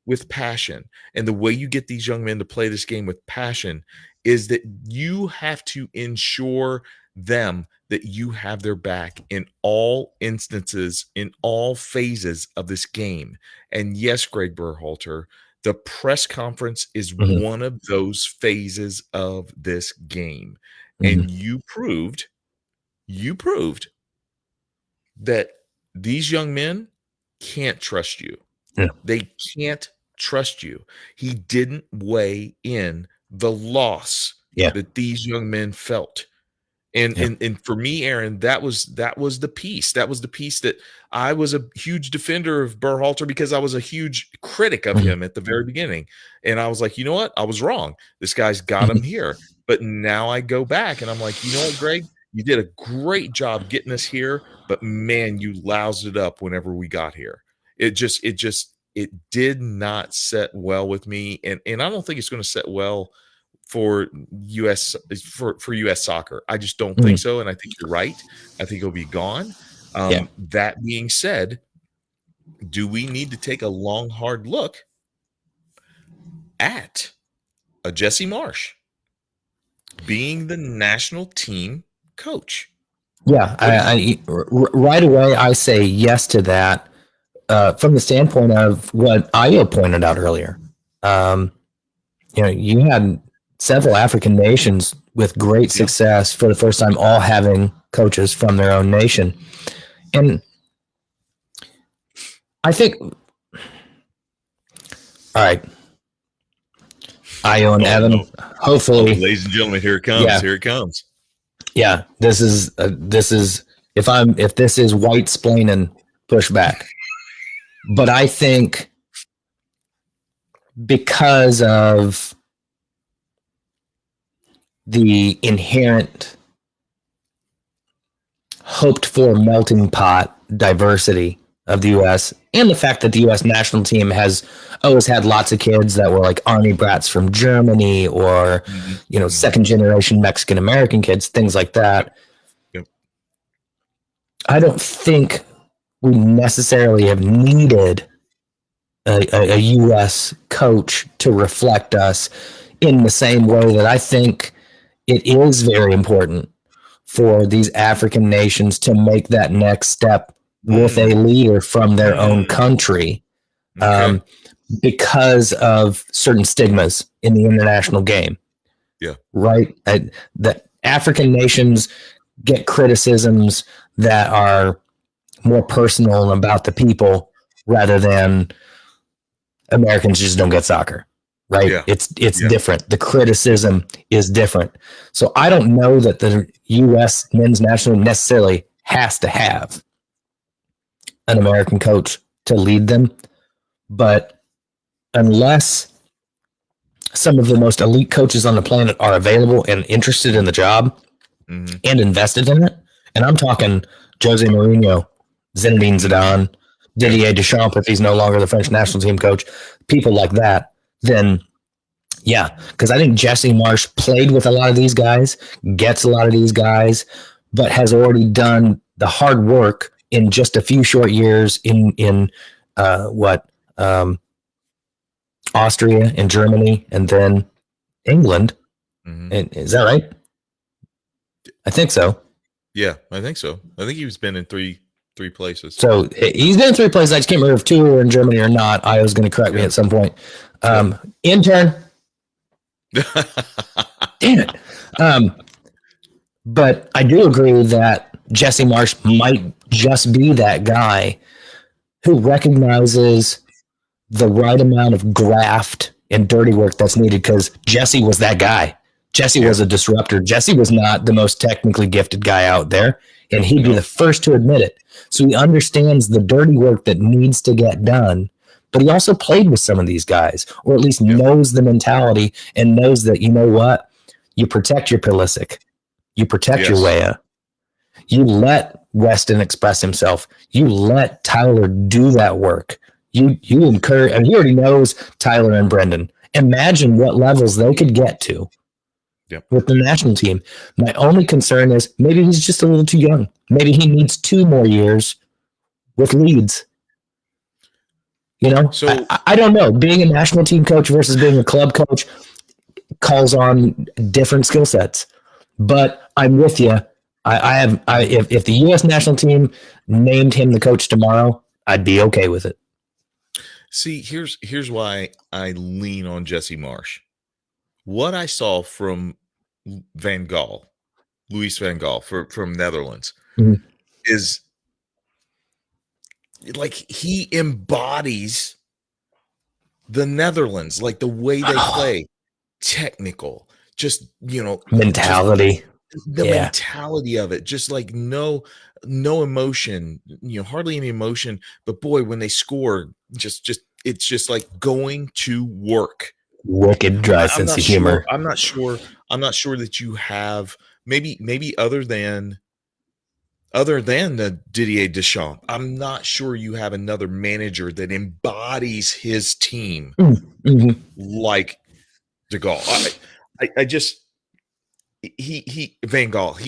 Speaker 2: with passion. And the way you get these young men to play this game with passion is that you have to ensure them that you have their back in all instances, in all phases of this game. And yes, Greg Berhalter, the press conference is one of those phases of this game. And you proved that these young men can't trust you.
Speaker 1: Yeah.
Speaker 2: They can't trust you. He didn't weigh in the loss that these young men felt. And for me, Aaron, that was the piece. That was the piece that I was a huge defender of Berhalter because I was a huge critic of him at the very beginning. And I was like, you know what? I was wrong. This guy's got him here. But now I go back and I'm like, you know what, Greg? You did a great job getting us here, but man, you loused it up whenever we got here. It did not set well with me. And I don't think it's going to set well for US soccer. I just don't think so. And I think you're right. I think it'll be gone. That being said, do we need to take a long, hard look at a Jesse Marsch being the national team coach?
Speaker 1: Yeah, right away I say yes to that. From the standpoint of what Ayo pointed out earlier, you had several African nations with great success for the first time, all having coaches from their own nation, and I think, all right, Ayo and Evan, hopefully,
Speaker 2: ladies and gentlemen, here it comes.
Speaker 1: Yeah.
Speaker 2: Here it comes.
Speaker 1: Yeah, this is if this is white splaining, push back. But I think because of the inherent hoped for melting pot diversity of the U.S. and the fact that the U.S. national team has always had lots of kids that were like army brats from Germany or, second generation Mexican American kids, things like that.
Speaker 2: Yep.
Speaker 1: I don't think we necessarily have needed a U.S. coach to reflect us in the same way that I think it is very important for these African nations to make that next step with a leader from their own country, because of certain stigmas in the international game.
Speaker 2: Yeah.
Speaker 1: Right. The African nations get criticisms that are more personal and about the people rather than Americans just don't get soccer. Right.
Speaker 2: Yeah.
Speaker 1: It's different. The criticism is different. So I don't know that the U.S. men's national necessarily has to have an American coach to lead them. But unless some of the most elite coaches on the planet are available and interested in the job and invested in it, and I'm talking Jose Mourinho, Zinedine Zidane, Didier Deschamps, if he's no longer the French national team coach, people like that, then yeah, because I think Jesse Marsch played with a lot of these guys, gets a lot of these guys, but has already done the hard work in just a few short years in Austria and Germany and then England. Is that right? I think so.
Speaker 2: Yeah, I think so. I think he's been in three places.
Speaker 1: So he's been in 3 places. I just can't remember if 2 were in Germany or not. I was going to correct me at some point. Intern. Damn it. But I do agree that Jesse Marsch might just be that guy who recognizes the right amount of graft and dirty work that's needed, because Jesse was that guy. Jesse was a disruptor. Jesse was not the most technically gifted guy out there, and he'd be the first to admit it. So he understands the dirty work that needs to get done, but he also played with some of these guys, or at least knows the mentality and knows that, you know what? You protect your Pulisic. You protect your Weah. You let Weston express himself. You let Tyler do that work. You encourage, and he already knows Tyler and Brendan. Imagine what levels they could get to with the national team. My only concern is maybe he's just a little too young. Maybe he needs 2 more years with Leeds. You know, so I don't know. Being a national team coach versus being a club coach calls on different skill sets. But I'm with you. If the U.S. national team named him the coach tomorrow, I'd be okay with it.
Speaker 2: See, here's why I lean on Jesse Marsch. What I saw from Luis van Gaal from Netherlands is like he embodies the Netherlands, like the way they play, technical, just, you know,
Speaker 1: mentality.
Speaker 2: The mentality of it, just like no emotion, you know, hardly any emotion. But boy, when they score, just it's just like going to work.
Speaker 1: Wicked dry sense of humor.
Speaker 2: I'm not sure that you have maybe other than the Didier Deschamps. I'm not sure you have another manager that embodies his team like De Gaulle. I just Van Gaal,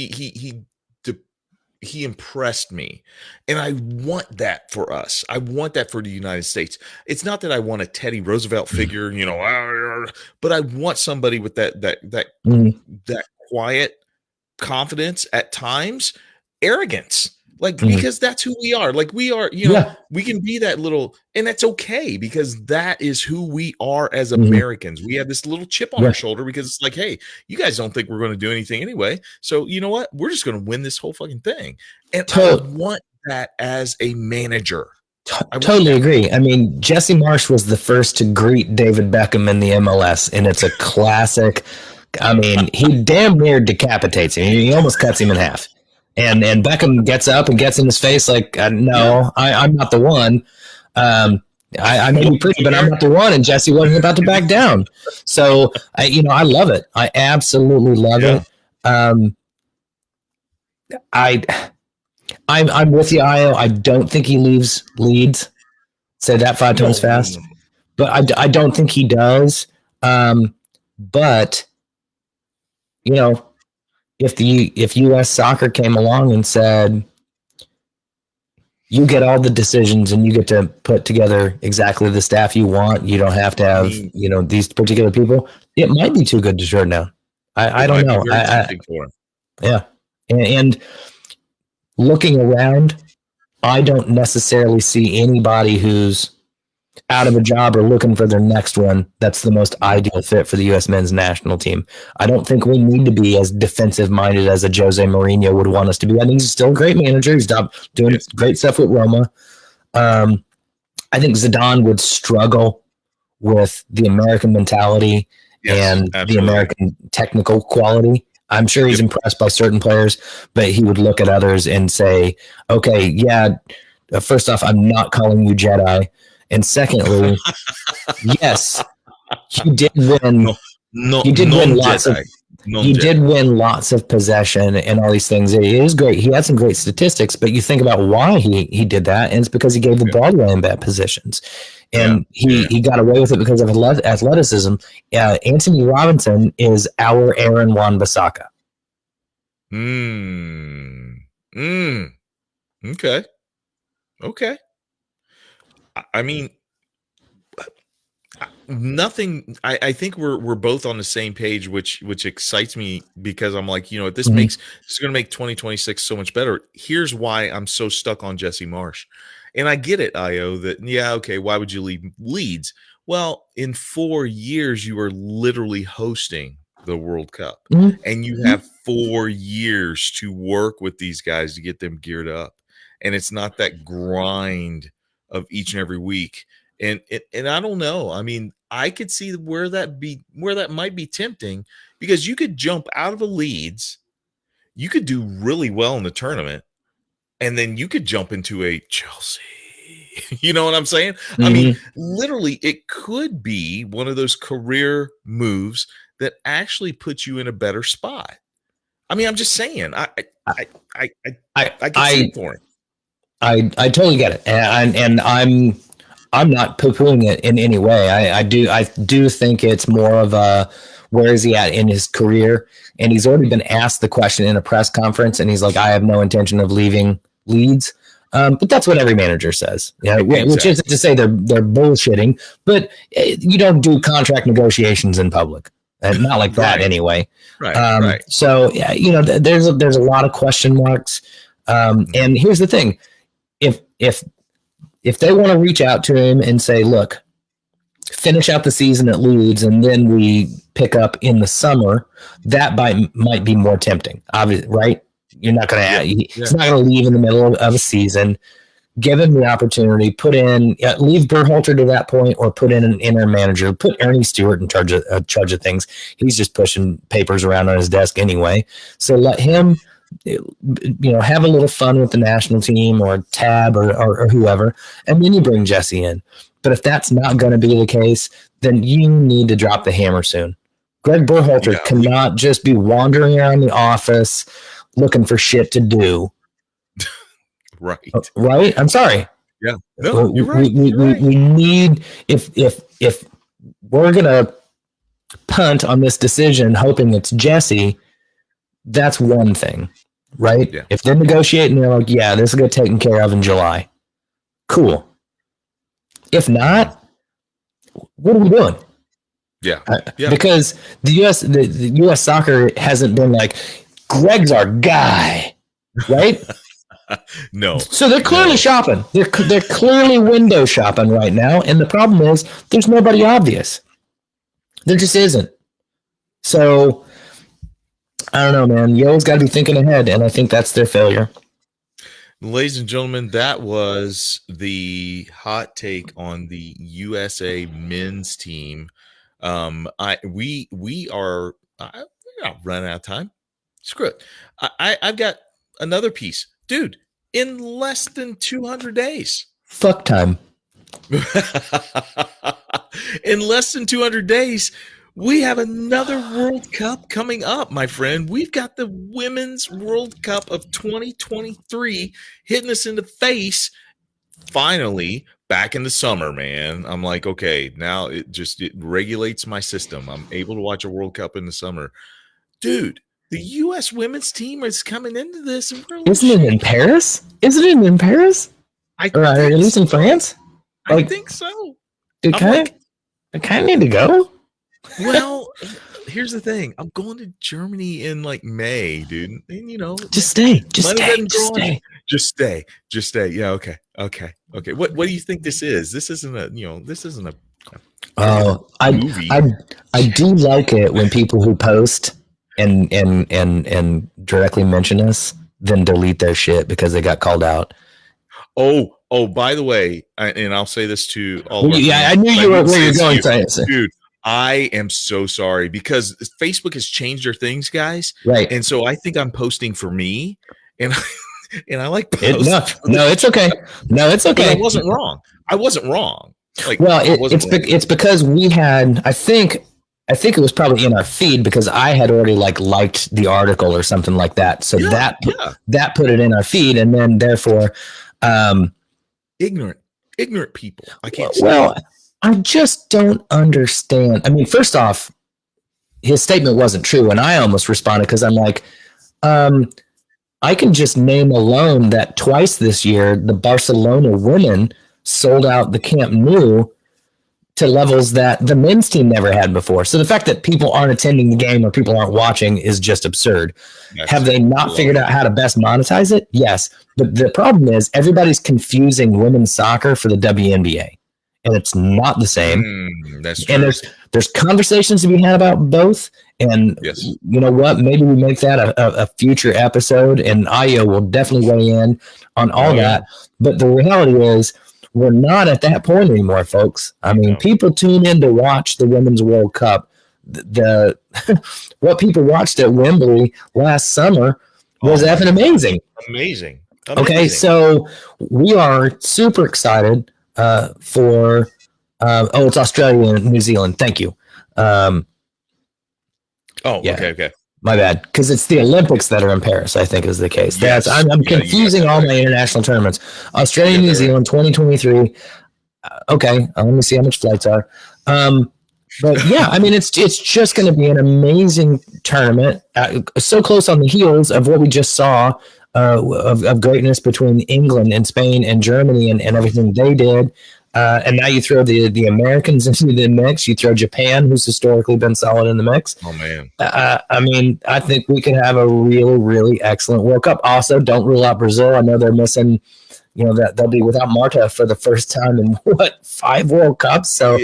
Speaker 2: he impressed me, and I want that for us. I want that for the United States. It's not that I want a Teddy Roosevelt figure, you know, but I want somebody with that quiet confidence, at times arrogance, like because that's who we are. Like we are, you know, we can be that little, and that's okay because that is who we are as Americans. We have this little chip on our shoulder because it's like, hey, you guys don't think we're going to do anything anyway, so you know what? We're just going to win this whole fucking thing. And I want that as a manager.
Speaker 1: I totally agree. I mean, Jesse Marsch was the first to greet David Beckham in the MLS, and it's a classic. I mean, he damn near decapitates him. He almost cuts him in half. And Beckham gets up and gets in his face like, no, I'm not the one. I may be pretty, but I'm not the one. And Jesse wasn't about to back down. So, I love it. I absolutely love it. I'm with you, Io. I don't think he leaves Leeds. Say that 5 times fast. But I don't think he does. But, you know, if U.S. Soccer came along and said, you get all the decisions and you get to put together exactly the staff you want, you don't have to have, you know, these particular people, it might be too good to turn down. I don't know. Yeah. And looking around, I don't necessarily see anybody who's out of a job or looking for their next one that's the most ideal fit for the U.S. men's national team. I don't think we need to be as defensive minded as a Jose Mourinho would want us to be. I think he's still a great manager. He's doing great stuff with Roma. I think Zidane would struggle with the American mentality and the American technical quality. I'm sure he's impressed by certain players, but he would look at others and say, okay, yeah, first off, I'm not calling you Jedi. And secondly, yes, he did win. He did win lots of. He did win lots of possession and all these things. It is great. He had some great statistics, but you think about why he did that, and it's because he gave the ball away in bad positions, and he got away with it because of athleticism. Anthony Robinson is our Aaron Wan-Bissaka.
Speaker 2: Okay. I mean, nothing. I think we're both on the same page, which excites me because I'm like, this is going to make 2026 so much better. Here's why I'm so stuck on Jesse Marsch, and I get it, Io. That okay. Why would you leave Leeds? Well, in 4 years, you are literally hosting the World Cup, and you have 4 years to work with these guys to get them geared up, and it's not that grind of each and every week. And I don't know. I mean, I could see where that might be tempting, because you could jump out of a Leeds, you could do really well in the tournament, and then you could jump into a Chelsea. You know what I'm saying? I mean, literally, it could be one of those career moves that actually puts you in a better spot. I mean, I'm just saying. I can see it for him.
Speaker 1: I totally get it, and I'm not poo-pooing it in any way. I do think it's more of a, where is he at in his career? And he's already been asked the question in a press conference, and he's like, I have no intention of leaving Leeds. But that's what every manager says, which isn't to say they're bullshitting, but you don't do contract negotiations in public, and not like that anyway. Right. So there's a lot of question marks. And here's the thing: if they want to reach out to him and say, look, finish out the season at Leeds and then we pick up in the summer, that might be more tempting. Obviously, right? You're not going to. He's not going to leave in the middle of a season. Give him the opportunity. Leave Berhalter to that point, or put in an interim manager. Put Ernie Stewart in charge of things. He's just pushing papers around on his desk anyway. So let him, have a little fun with the national team or Tab or whoever, and then you bring Jesse in. But if that's not going to be the case, then you need to drop the hammer soon. Greg Berhalter cannot just be wandering around the office looking for shit to do. Right? I'm sorry.
Speaker 2: Yeah. No, you're right.
Speaker 1: We need, if we're gonna punt on this decision hoping it's Jesse, that's one thing, right? Yeah. If they're negotiating, they're like, yeah, this will get taken care of in July. Cool. If not, what are we doing?
Speaker 2: Yeah.
Speaker 1: Because the US soccer hasn't been like, Greg's our guy, right?
Speaker 2: No.
Speaker 1: So they're clearly shopping. They're clearly window shopping right now, and the problem is there's nobody obvious. There just isn't. So I don't know, man. You always got to be thinking ahead, and I think that's their failure.
Speaker 2: Ladies and gentlemen, that was the hot take on the USA men's team. We are not running out of time. Screw it. I've got another piece. Dude, in less than 200 days.
Speaker 1: Fuck time.
Speaker 2: In less than 200 days, we have another World Cup coming up, my friend. We've got the Women's World Cup of 2023 hitting us in the face. Finally, back in the summer, man. I'm like, okay, now it regulates my system. I'm able to watch a World Cup in the summer. Dude, the U.S. women's team is coming into this.
Speaker 1: Isn't it in Paris? Isn't it in Paris? Or at least in France?
Speaker 2: I think so.
Speaker 1: I kind of need to go.
Speaker 2: Well, here's the thing. I'm going to Germany in like May, dude. And
Speaker 1: Just stay.
Speaker 2: Just stay. Yeah. Okay. What do you think this is? This isn't a
Speaker 1: Oh,
Speaker 2: movie.
Speaker 1: I do like it when people who post and directly mention us then delete their shit because they got called out.
Speaker 2: Oh, by the way, and I'll say this to all.
Speaker 1: Yeah, I knew you were where you're going,
Speaker 2: dude. I am so sorry because Facebook has changed their things, guys.
Speaker 1: Right.
Speaker 2: And so I think I'm posting for me, and I like
Speaker 1: posting. No, it's okay. No, it's okay.
Speaker 2: But I wasn't wrong. Like,
Speaker 1: well, it's because we had. I think it was probably in our feed because I had already liked the article or something like that. So that put it in our feed, and then therefore,
Speaker 2: ignorant people. I can't.
Speaker 1: Well, I just don't understand. I mean, first off, his statement wasn't true, and I almost responded because I'm like, I can just name alone that twice this year the Barcelona women sold out the Camp Nou to levels that the men's team never had before. So the fact that people aren't attending the game or people aren't watching is just absurd. Have they not figured out how to best monetize it? Yes. But the problem is everybody's confusing women's soccer for the WNBA. And it's not the same.
Speaker 2: That's true.
Speaker 1: And there's conversations to be had about both. And you know what? Maybe we make that a future episode, and Ayo will definitely weigh in on all that. But the reality is we're not at that point anymore, folks. I mean, people tune in to watch the Women's World Cup. The what people watched at Wembley last summer was effing amazing.
Speaker 2: Amazing.
Speaker 1: Okay, so we are super excited for it's Australia and New Zealand. Thank you.
Speaker 2: Okay.
Speaker 1: My bad, because it's the Olympics that are in Paris, I think is the case.
Speaker 2: Yes.
Speaker 1: I'm confusing all my international tournaments. Australia, New Zealand, 2023. Okay, let me see how much flights are. But yeah, I mean, it's just going to be an amazing tournament. So close on the heels of what we just saw of greatness between England and Spain and Germany and everything they did. And now you throw the Americans into the mix. You throw Japan, who's historically been solid in the mix.
Speaker 2: Oh, man.
Speaker 1: I mean, I think we could have a really, really excellent World Cup. Also, don't rule out Brazil. I know they're missing, that they'll be without Marta for the first time in, 5 World Cups? So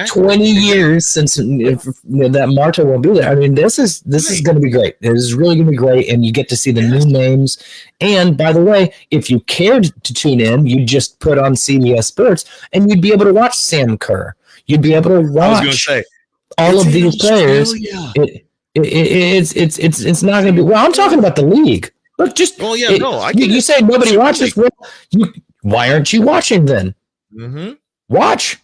Speaker 1: 20 years since that Marta won't be there. I mean, this is going to be great. It is really going to be great, and you get to see the new names. And by the way, if you cared to tune in, you just put on CBS Sports, and you'd be able to watch Sam Kerr. You'd be able to watch all of these players. It's not going to be. Well, I'm talking about the league. Look, you say nobody watches. Well, why aren't you watching then?
Speaker 2: Mm-hmm.
Speaker 1: Watch.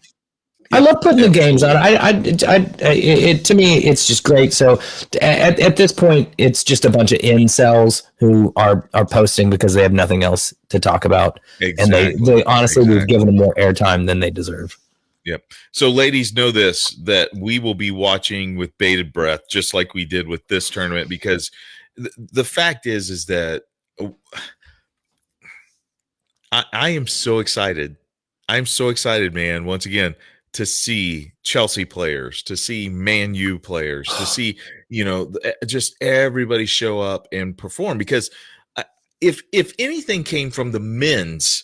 Speaker 1: I love putting the games on. To me, it's just great. So at this point, it's just a bunch of incels who are posting because they have nothing else to talk about, and they honestly we've given them more airtime than they deserve.
Speaker 2: Yep. So, ladies, know this: that we will be watching with bated breath, just like we did with this tournament, because the fact is that I am so excited. I'm so excited, man. Once again, to see Chelsea players, to see Man U players, to see, just everybody show up and perform. Because if anything came from the men's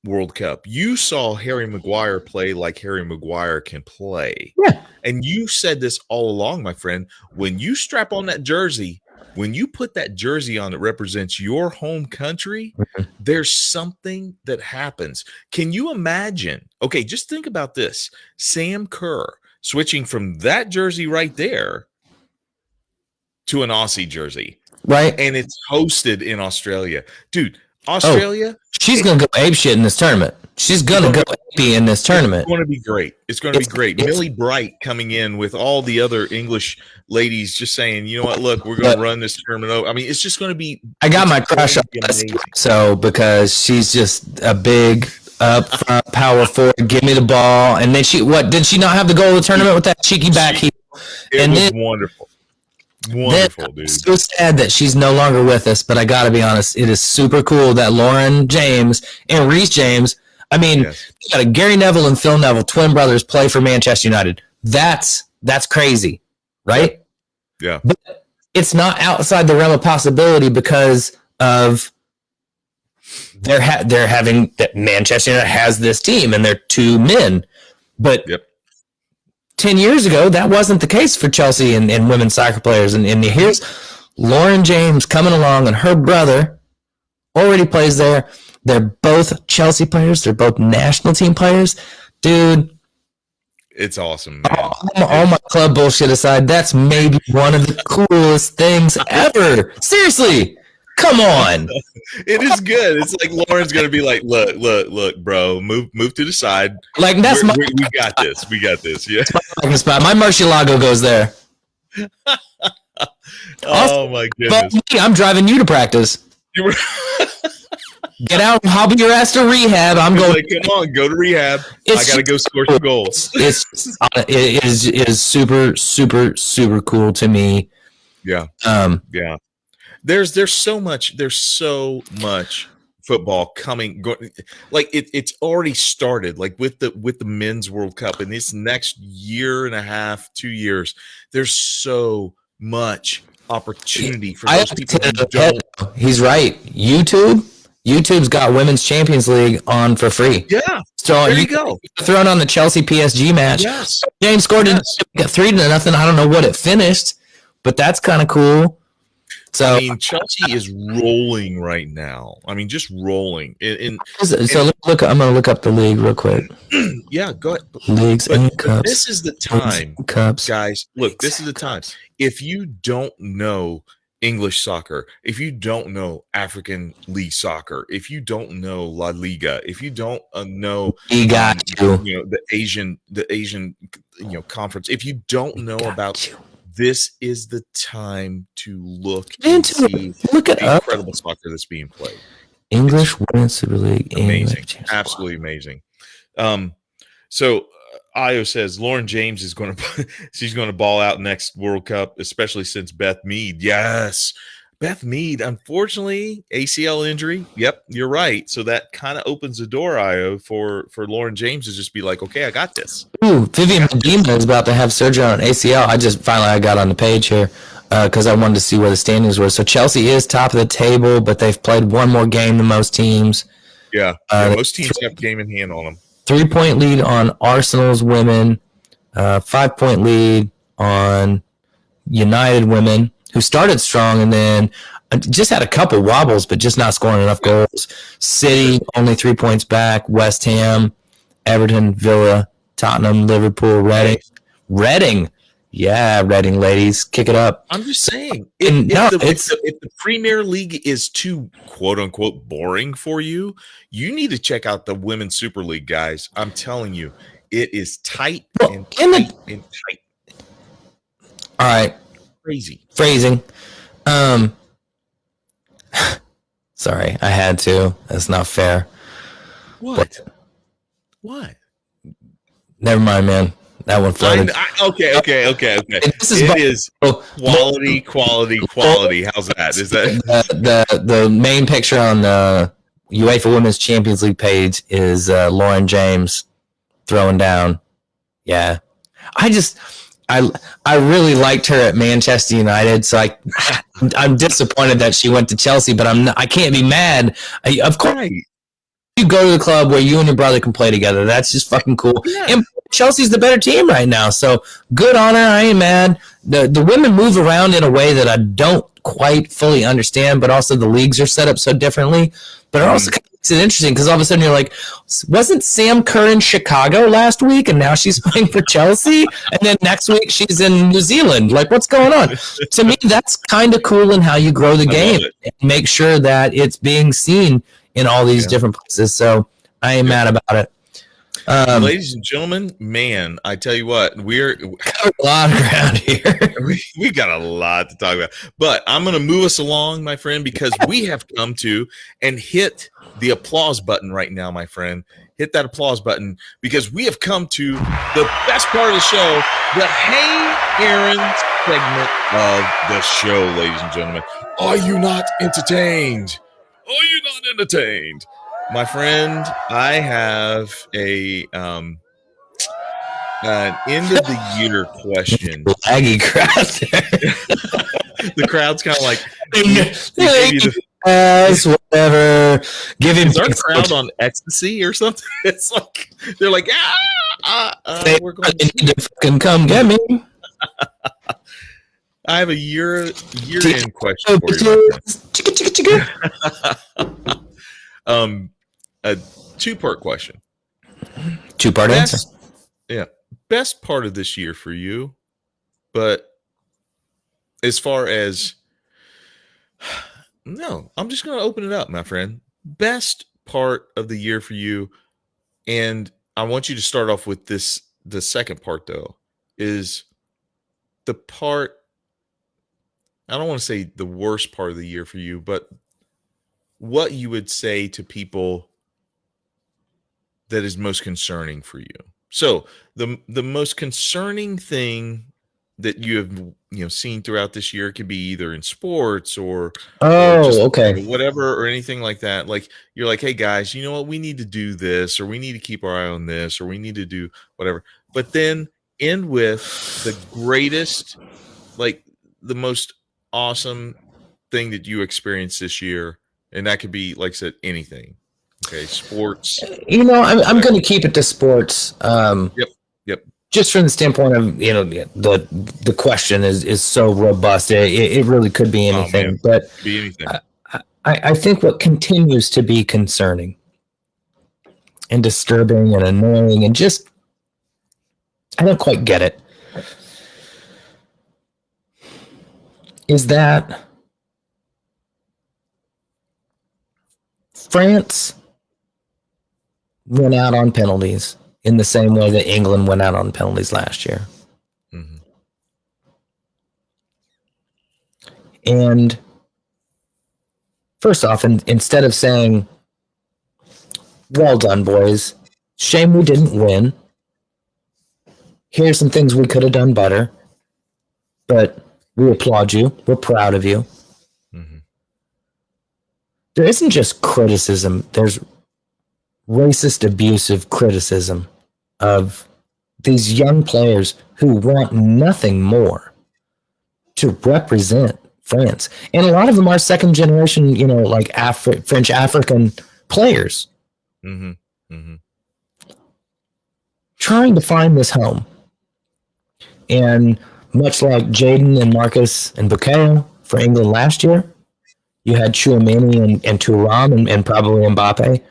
Speaker 2: World Cup, you saw Harry Maguire play like Harry Maguire can play.
Speaker 1: Yeah.
Speaker 2: And you said this all along, my friend. When you strap on that jersey, when you put that jersey on that represents your home country, there's something that happens. Can you imagine? Okay, just think about this. Sam Kerr switching from that jersey right there to an Aussie jersey.
Speaker 1: Right.
Speaker 2: And it's hosted in Australia. Dude, Australia.
Speaker 1: She's going to go apeshit in this tournament. She's going to go apey in this tournament.
Speaker 2: It's going to be great. It's going to be great. Millie Bright coming in with all the other English ladies just saying, you know what, look, we're going to run this tournament over. I mean, it's just going to be.
Speaker 1: I got my crush on this, so because she's just a big up-front power forward, give me the ball. And then did she not have the goal of the tournament with that cheeky back heel?
Speaker 2: It was wonderful. Wonderful, dude.
Speaker 1: I'm so sad that she's no longer with us, but I got to be honest, it is super cool that Lauren James and Reece James, I mean, you got a Gary Neville and Phil Neville, twin brothers, play for Manchester United. That's crazy. right?
Speaker 2: Yeah.
Speaker 1: But it's not outside the realm of possibility because of they're having that Manchester United has this team and they're two men. But 10 years ago, that wasn't the case for Chelsea and women's soccer players. And here's Lauren James coming along, and her brother already plays there. They're both Chelsea players. They're both national team players. Dude.
Speaker 2: It's awesome, man.
Speaker 1: All my club bullshit aside, that's maybe one of the coolest things ever. Seriously. Come on.
Speaker 2: It is good. It's like Lauren's going to be like, look, bro, move to the side.
Speaker 1: Like, that's
Speaker 2: we got this. We got this. Yeah.
Speaker 1: My Murcielago goes there.
Speaker 2: Oh, my goodness.
Speaker 1: But I'm driving you to practice. Get out, hobble your ass to rehab. I'm going.
Speaker 2: Like, come on, go to rehab. I got to go score some goals.
Speaker 1: It is super, super, super cool to me.
Speaker 2: Yeah. Yeah. There's so much football coming. Like it's already started. Like with the men's World Cup in this next year and a half, 2 years. There's so much opportunity for those people who don't.
Speaker 1: He's right. YouTube's got Women's Champions League on for free.
Speaker 2: Yeah.
Speaker 1: So
Speaker 2: there you go.
Speaker 1: Throwing on the Chelsea PSG match.
Speaker 2: Yes.
Speaker 1: James scored 3-0. I don't know what it finished, but that's kind of cool. So
Speaker 2: I mean, Chelsea is rolling right now. I mean, just rolling.
Speaker 1: Look, I'm gonna look up the league real quick.
Speaker 2: Yeah, go ahead.
Speaker 1: Leagues and cups.
Speaker 2: This is the time,
Speaker 1: cups.
Speaker 2: Guys. Look, this is the time. If you don't know English soccer, if you don't know African League soccer, if you don't know La Liga, if you don't know the Asian conference, if you don't know about this, is the time to look into the incredible soccer that's being played.
Speaker 1: English Women's Super League,
Speaker 2: amazing, absolutely amazing. So Io says Lauren James is going to ball out next World Cup, especially since Beth Mead. Yes, Beth Mead, unfortunately, ACL injury. Yep, you're right. So that kind of opens the door, Io, for Lauren James to just be like, okay, I got this.
Speaker 1: Ooh, Vivian Medina is about to have surgery on an ACL. I got on the page here because I wanted to see where the standings were. So Chelsea is top of the table, but they've played one more game than most teams.
Speaker 2: Yeah, most teams have game in hand on them.
Speaker 1: 3-point lead on Arsenal's women, 5-point lead on United women, who started strong and then just had a couple wobbles, but just not scoring enough goals. City only 3 points back. West Ham, Everton, Villa, Tottenham, Liverpool, Reading. Yeah, Reading ladies, kick it up.
Speaker 2: I'm just saying, if the Premier League is too quote unquote boring for you, you need to check out the Women's Super League, guys. I'm telling you, it is tight and tight.
Speaker 1: All right.
Speaker 2: Crazy.
Speaker 1: Phrasing. Sorry, I had to. That's not fair.
Speaker 2: What?
Speaker 1: Never mind, man. That one floated.
Speaker 2: Okay. It is quality. How's that? Is that
Speaker 1: the main picture on the UEFA Women's Champions League page is Lauren James throwing down. Yeah, I really liked her at Manchester United, so I'm disappointed that she went to Chelsea, but I can't be mad. Of course, you go to the club where you and your brother can play together. That's just fucking cool. Yeah. And Chelsea's the better team right now, so good on her. I ain't mad. The women move around in a way that I don't quite fully understand, but also the leagues are set up so differently. But it also makes it interesting because all of a sudden you're like, wasn't Sam Kerr in Chicago last week, and now she's playing for Chelsea, and then next week she's in New Zealand? Like, what's going on? To me, that's kind of cool in how you grow the game and make sure that it's being seen in all these different places. So I ain't mad about it.
Speaker 2: Ladies and gentlemen, man, I tell you what, we're
Speaker 1: covered a lot of ground here.
Speaker 2: we got a lot to talk about, but I'm going to move us along, my friend, because we have come to and hit the applause button right now, my friend. Hit that applause button because we have come to the best part of the show, the Hey Aaron segment of the show, ladies and gentlemen. Are you not entertained? Are you not entertained? My friend, I have End of the year question.
Speaker 1: Laggy crowd there.
Speaker 2: The crowd's kind of like,
Speaker 1: whatever. Give him.
Speaker 2: Is our crowd on ecstasy or something? It's like they're like, we're going
Speaker 1: to fucking come get me.
Speaker 2: I have a year-end question for you. A two-part question.
Speaker 1: Two-part answer.
Speaker 2: Yeah, best part of this year for you, but as far as no, I'm just going to open it up, my friend. Best part of the year for you, and I want you to start off with this. The second part, though, is the part. I don't want to say the worst part of the year for you, but what you would say to people that is most concerning for you. So the most concerning thing that you have seen throughout this year could be either in sports or just,
Speaker 1: okay,
Speaker 2: whatever, or anything like that. Like you're like, hey guys, you know what? We need to do this, or we need to keep our eye on this, or we need to do whatever. But then end with the greatest, like the most awesome thing that you experienced this year, and that could be, like I said, anything. Okay, sports.
Speaker 1: I'm going to keep it to sports.
Speaker 2: Yep.
Speaker 1: Just from the standpoint of the question is so robust, it really could be anything. But
Speaker 2: be anything.
Speaker 1: I think what continues to be concerning and disturbing and annoying and just I don't quite get it is that France went out on penalties in the same way that England went out on penalties last year.
Speaker 2: Mm-hmm.
Speaker 1: And first off, instead of saying, well done, boys, shame we didn't win. Here's some things we could have done better, but we applaud you. We're proud of you.
Speaker 2: Mm-hmm.
Speaker 1: There isn't just criticism. There's racist, abusive criticism of these young players who want nothing more to represent France. And a lot of them are second generation, like French African players.
Speaker 2: Mm-hmm. Mm-hmm.
Speaker 1: Trying to find this home. And much like Jaden and Marcus and Bukayo for England last year, you had Chouameni and Thuram and probably Mbappe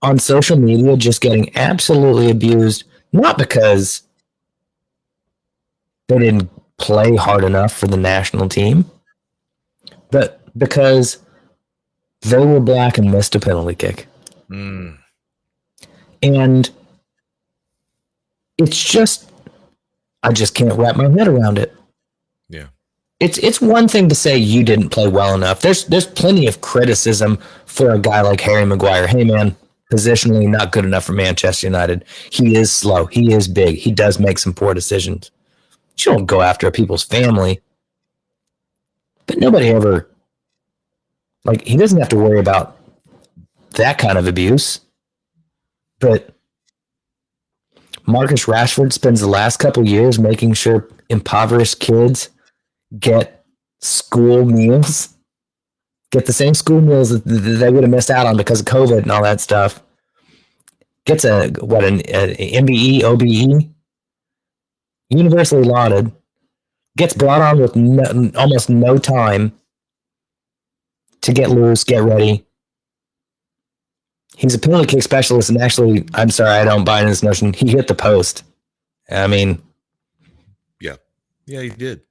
Speaker 1: on social media just getting absolutely abused, not because they didn't play hard enough for the national team, but because they were black and missed a penalty kick.
Speaker 2: Mm.
Speaker 1: And it's just, I just can't wrap my head around it.
Speaker 2: Yeah.
Speaker 1: It's one thing to say you didn't play well enough. There's plenty of criticism for a guy like Harry Maguire. Hey, man, positionally not good enough for Manchester United. He is slow. He is big. He does make some poor decisions. You don't go after people's family. But nobody ever, he doesn't have to worry about that kind of abuse. But Marcus Rashford spends the last couple years making sure impoverished kids get school meals, get the same school meals that they would have missed out on because of COVID and all that stuff. Gets an MBE, OBE, universally lauded, gets brought on with almost no time to get loose, get ready. He's a penalty kick specialist, and actually, I'm sorry, I don't buy in this notion. He hit the post. I mean,
Speaker 2: yeah, he did,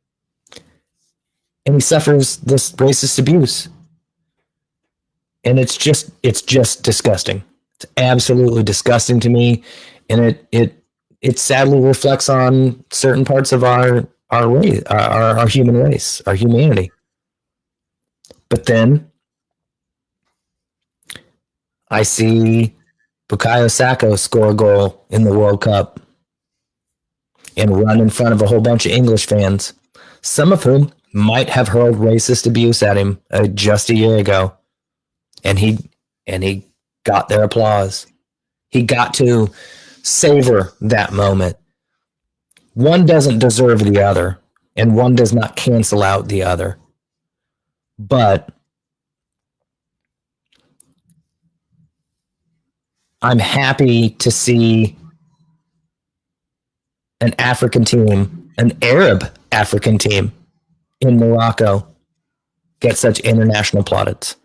Speaker 1: and he suffers this racist abuse, and it's just disgusting. It's absolutely disgusting to me, and it sadly reflects on certain parts of our race, our human race, our humanity. But then I see Bukayo Saka score a goal in the World Cup and run in front of a whole bunch of English fans, some of whom might have hurled racist abuse at him just a year ago, and he got their applause. He got to savor that moment. One doesn't deserve the other, and one does not cancel out the other. But I'm happy to see an African team, an Arab African team in Morocco get such international plaudits.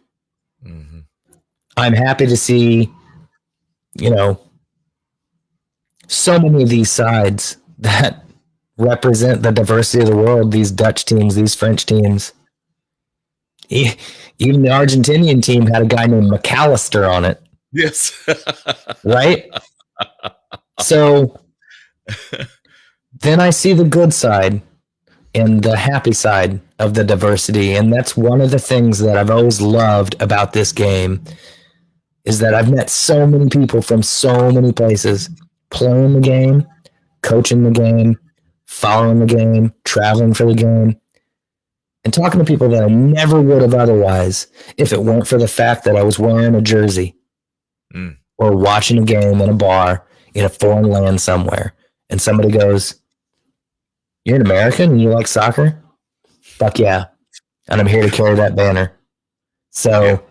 Speaker 1: Mm-hmm. I'm happy to see, so many of these sides that represent the diversity of the world, these Dutch teams, these French teams. Even the Argentinian team had a guy named McAllister on it.
Speaker 2: Yes.
Speaker 1: Right? So then I see the good side and the happy side of the diversity. And that's one of the things that I've always loved about this game is that I've met so many people from so many places playing the game, coaching the game, following the game, traveling for the game, and talking to people that I never would have otherwise if it weren't for the fact that I was wearing a jersey or watching a game in a bar in a foreign land somewhere. And somebody goes, "You're an American and you like soccer?" Fuck yeah. And I'm here to carry that banner. So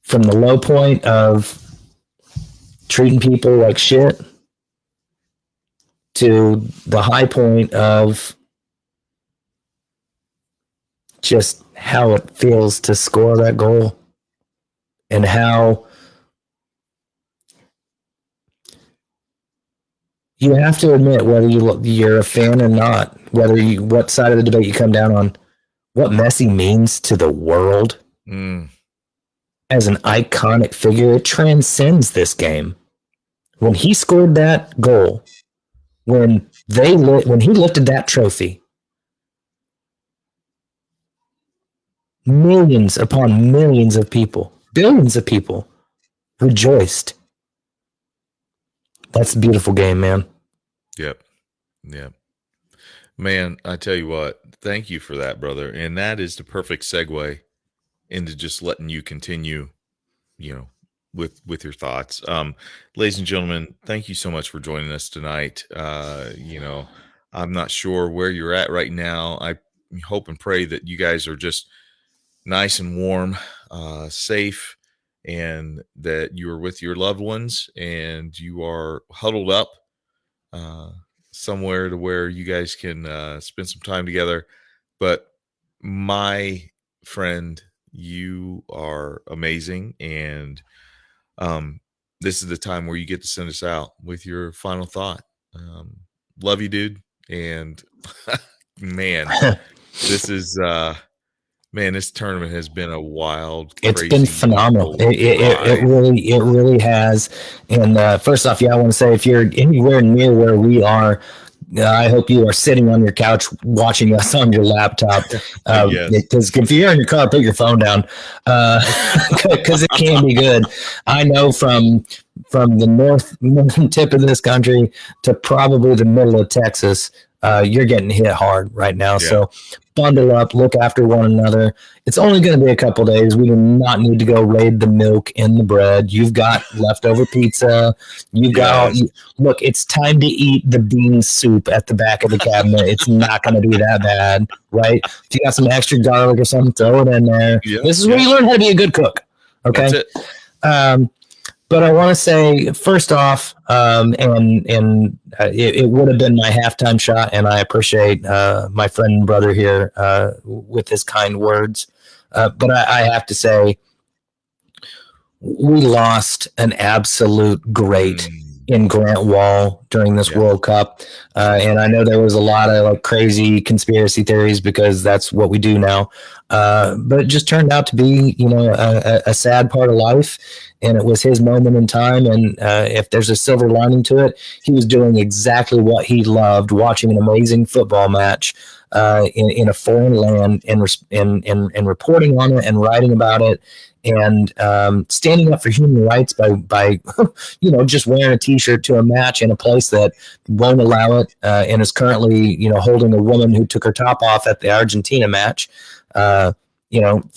Speaker 1: from the low point of treating people like shit to the high point of just how it feels to score that goal and how you have to admit, whether you're a fan or not, what side of the debate you come down on, what Messi means to the world as an iconic figure. It transcends this game. When he scored that goal, when he lifted that trophy, millions upon millions of people, billions of people rejoiced. That's a beautiful game, man.
Speaker 2: Yep. Man, I tell you what, thank you for that, brother. And that is the perfect segue into just letting you continue, with your thoughts. Ladies and gentlemen, thank you so much for joining us tonight. I'm not sure where you're at right now. I hope and pray that you guys are just nice and warm, safe, and that you are with your loved ones and you are huddled up somewhere to where you guys can spend some time together. But my friend, you are amazing. And this is the time where you get to send us out with your final thought. Love you, dude. And man, this is this tournament has been a wild,
Speaker 1: it's been phenomenal. It really has. And first off, I want to say, if you're anywhere near where we are, I hope you are sitting on your couch watching us on your laptop. Because if you're in your car, put your phone down, because it can be good. I know from the northern tip of this country to probably the middle of Texas, you're getting hit hard right now. Yeah. So bundle up, look after one another. It's only going to be a couple days. We do not need to go raid the milk in the bread. You've got leftover pizza. Look, it's time to eat the bean soup at the back of the cabinet. It's not going to be that bad, right? If you got some extra garlic or something, throw it in there. Yeah, this is where you learn how to be a good cook. Okay. That's it. But I want to say, first off, it would have been my halftime shot, and I appreciate my friend and brother here with his kind words. But I have to say, we lost an absolute great in Grant Wall during this World Cup. And I know there was a lot of crazy conspiracy theories because that's what we do now. But it just turned out to be, a sad part of life. And it was his moment in time. And if there's a silver lining to it, he was doing exactly what he loved, watching an amazing football match in a foreign land and reporting on it and writing about it. And standing up for human rights by just wearing a T-shirt to a match in a place that won't allow it, and is currently holding a woman who took her top off at the Argentina match. For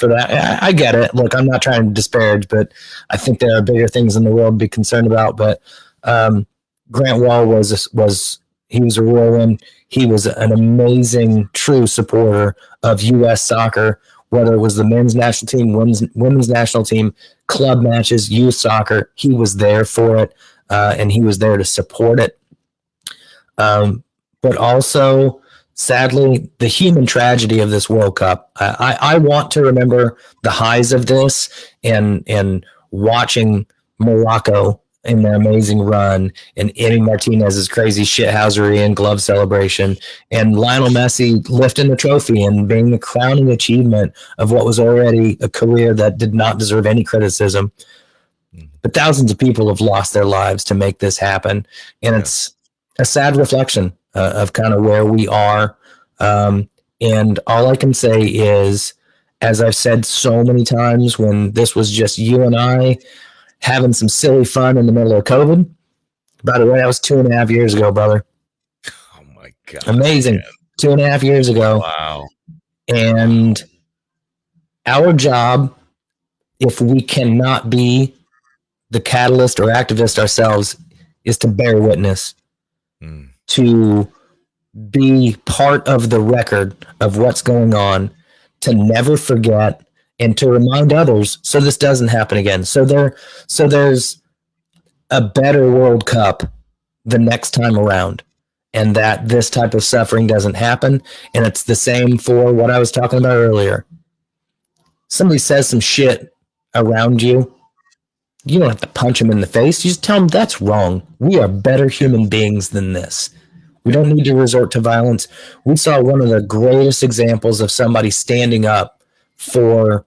Speaker 1: that, I get it. Look, I'm not trying to disparage, but I think there are bigger things in the world to be concerned about. But Grant Wall was he was a whirlwind. He was an amazing, true supporter of U.S. soccer, whether it was the men's national team, women's national team, club matches, youth soccer. He was there for it, and he was there to support it. But also, sadly, the human tragedy of this World Cup. I want to remember the highs of this and watching Morocco in their amazing run, and Emi Martinez's crazy shit-housery and glove celebration, and Lionel Messi lifting the trophy and being the crowning achievement of what was already a career that did not deserve any criticism. But thousands of people have lost their lives to make this happen, and it's a sad reflection of kind of where we are. And all I can say is, as I've said so many times, when this was just you and I having some silly fun in the middle of COVID. By the way, that was 2.5 years ago, brother.
Speaker 2: Oh my God.
Speaker 1: Amazing. Man. 2.5 years ago.
Speaker 2: Wow.
Speaker 1: And our job, if we cannot be the catalyst or activist ourselves, is to bear witness, to be part of the record of what's going on, to never forget, and to remind others so this doesn't happen again. So there's a better World Cup the next time around, and that this type of suffering doesn't happen. And it's the same for what I was talking about earlier. Somebody says some shit around you, you don't have to punch them in the face. You just tell them that's wrong. We are better human beings than this. We don't need to resort to violence. We saw one of the greatest examples of somebody standing up for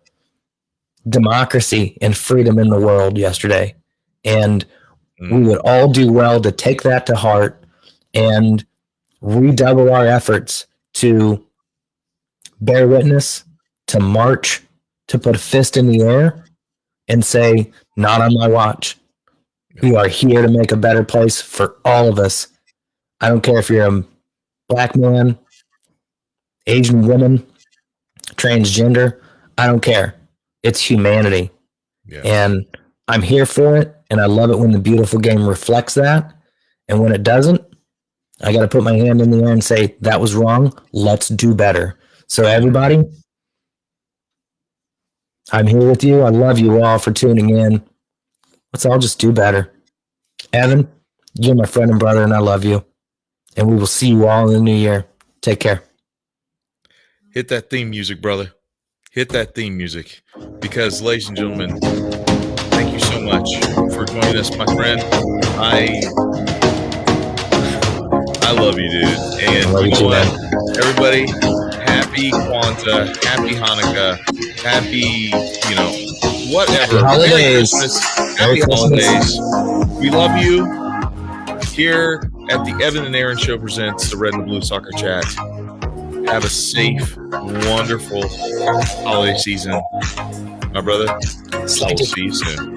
Speaker 1: democracy and freedom in the world yesterday. And we would all do well to take that to heart and redouble our efforts to bear witness, to march, to put a fist in the air and say, not on my watch. We are here to make a better place for all of us. I don't care if you're a black man, Asian woman, transgender. I don't care. It's humanity. Yeah. And I'm here for it. And I love it when the beautiful game reflects that. And when it doesn't, I got to put my hand in the air and say, that was wrong. Let's do better. So everybody, I'm here with you. I love you all for tuning in. Let's all just do better. Evan, you're my friend and brother, and I love you. And we will see you all in the new year. Take care.
Speaker 2: Hit that theme music, brother. Hit that theme music. Because, ladies and gentlemen, thank you so much for joining us, my friend. I love you, dude. And you know what? Everybody, happy Kwanzaa, happy Hanukkah, happy, whatever.
Speaker 1: Happy holidays.
Speaker 2: Merry Christmas. Happy holidays. We love you. Here at the Evan and Aaron Show presents the Red and Blue Soccer Chat. Have a safe, wonderful holiday season. My brother, we'll see you soon.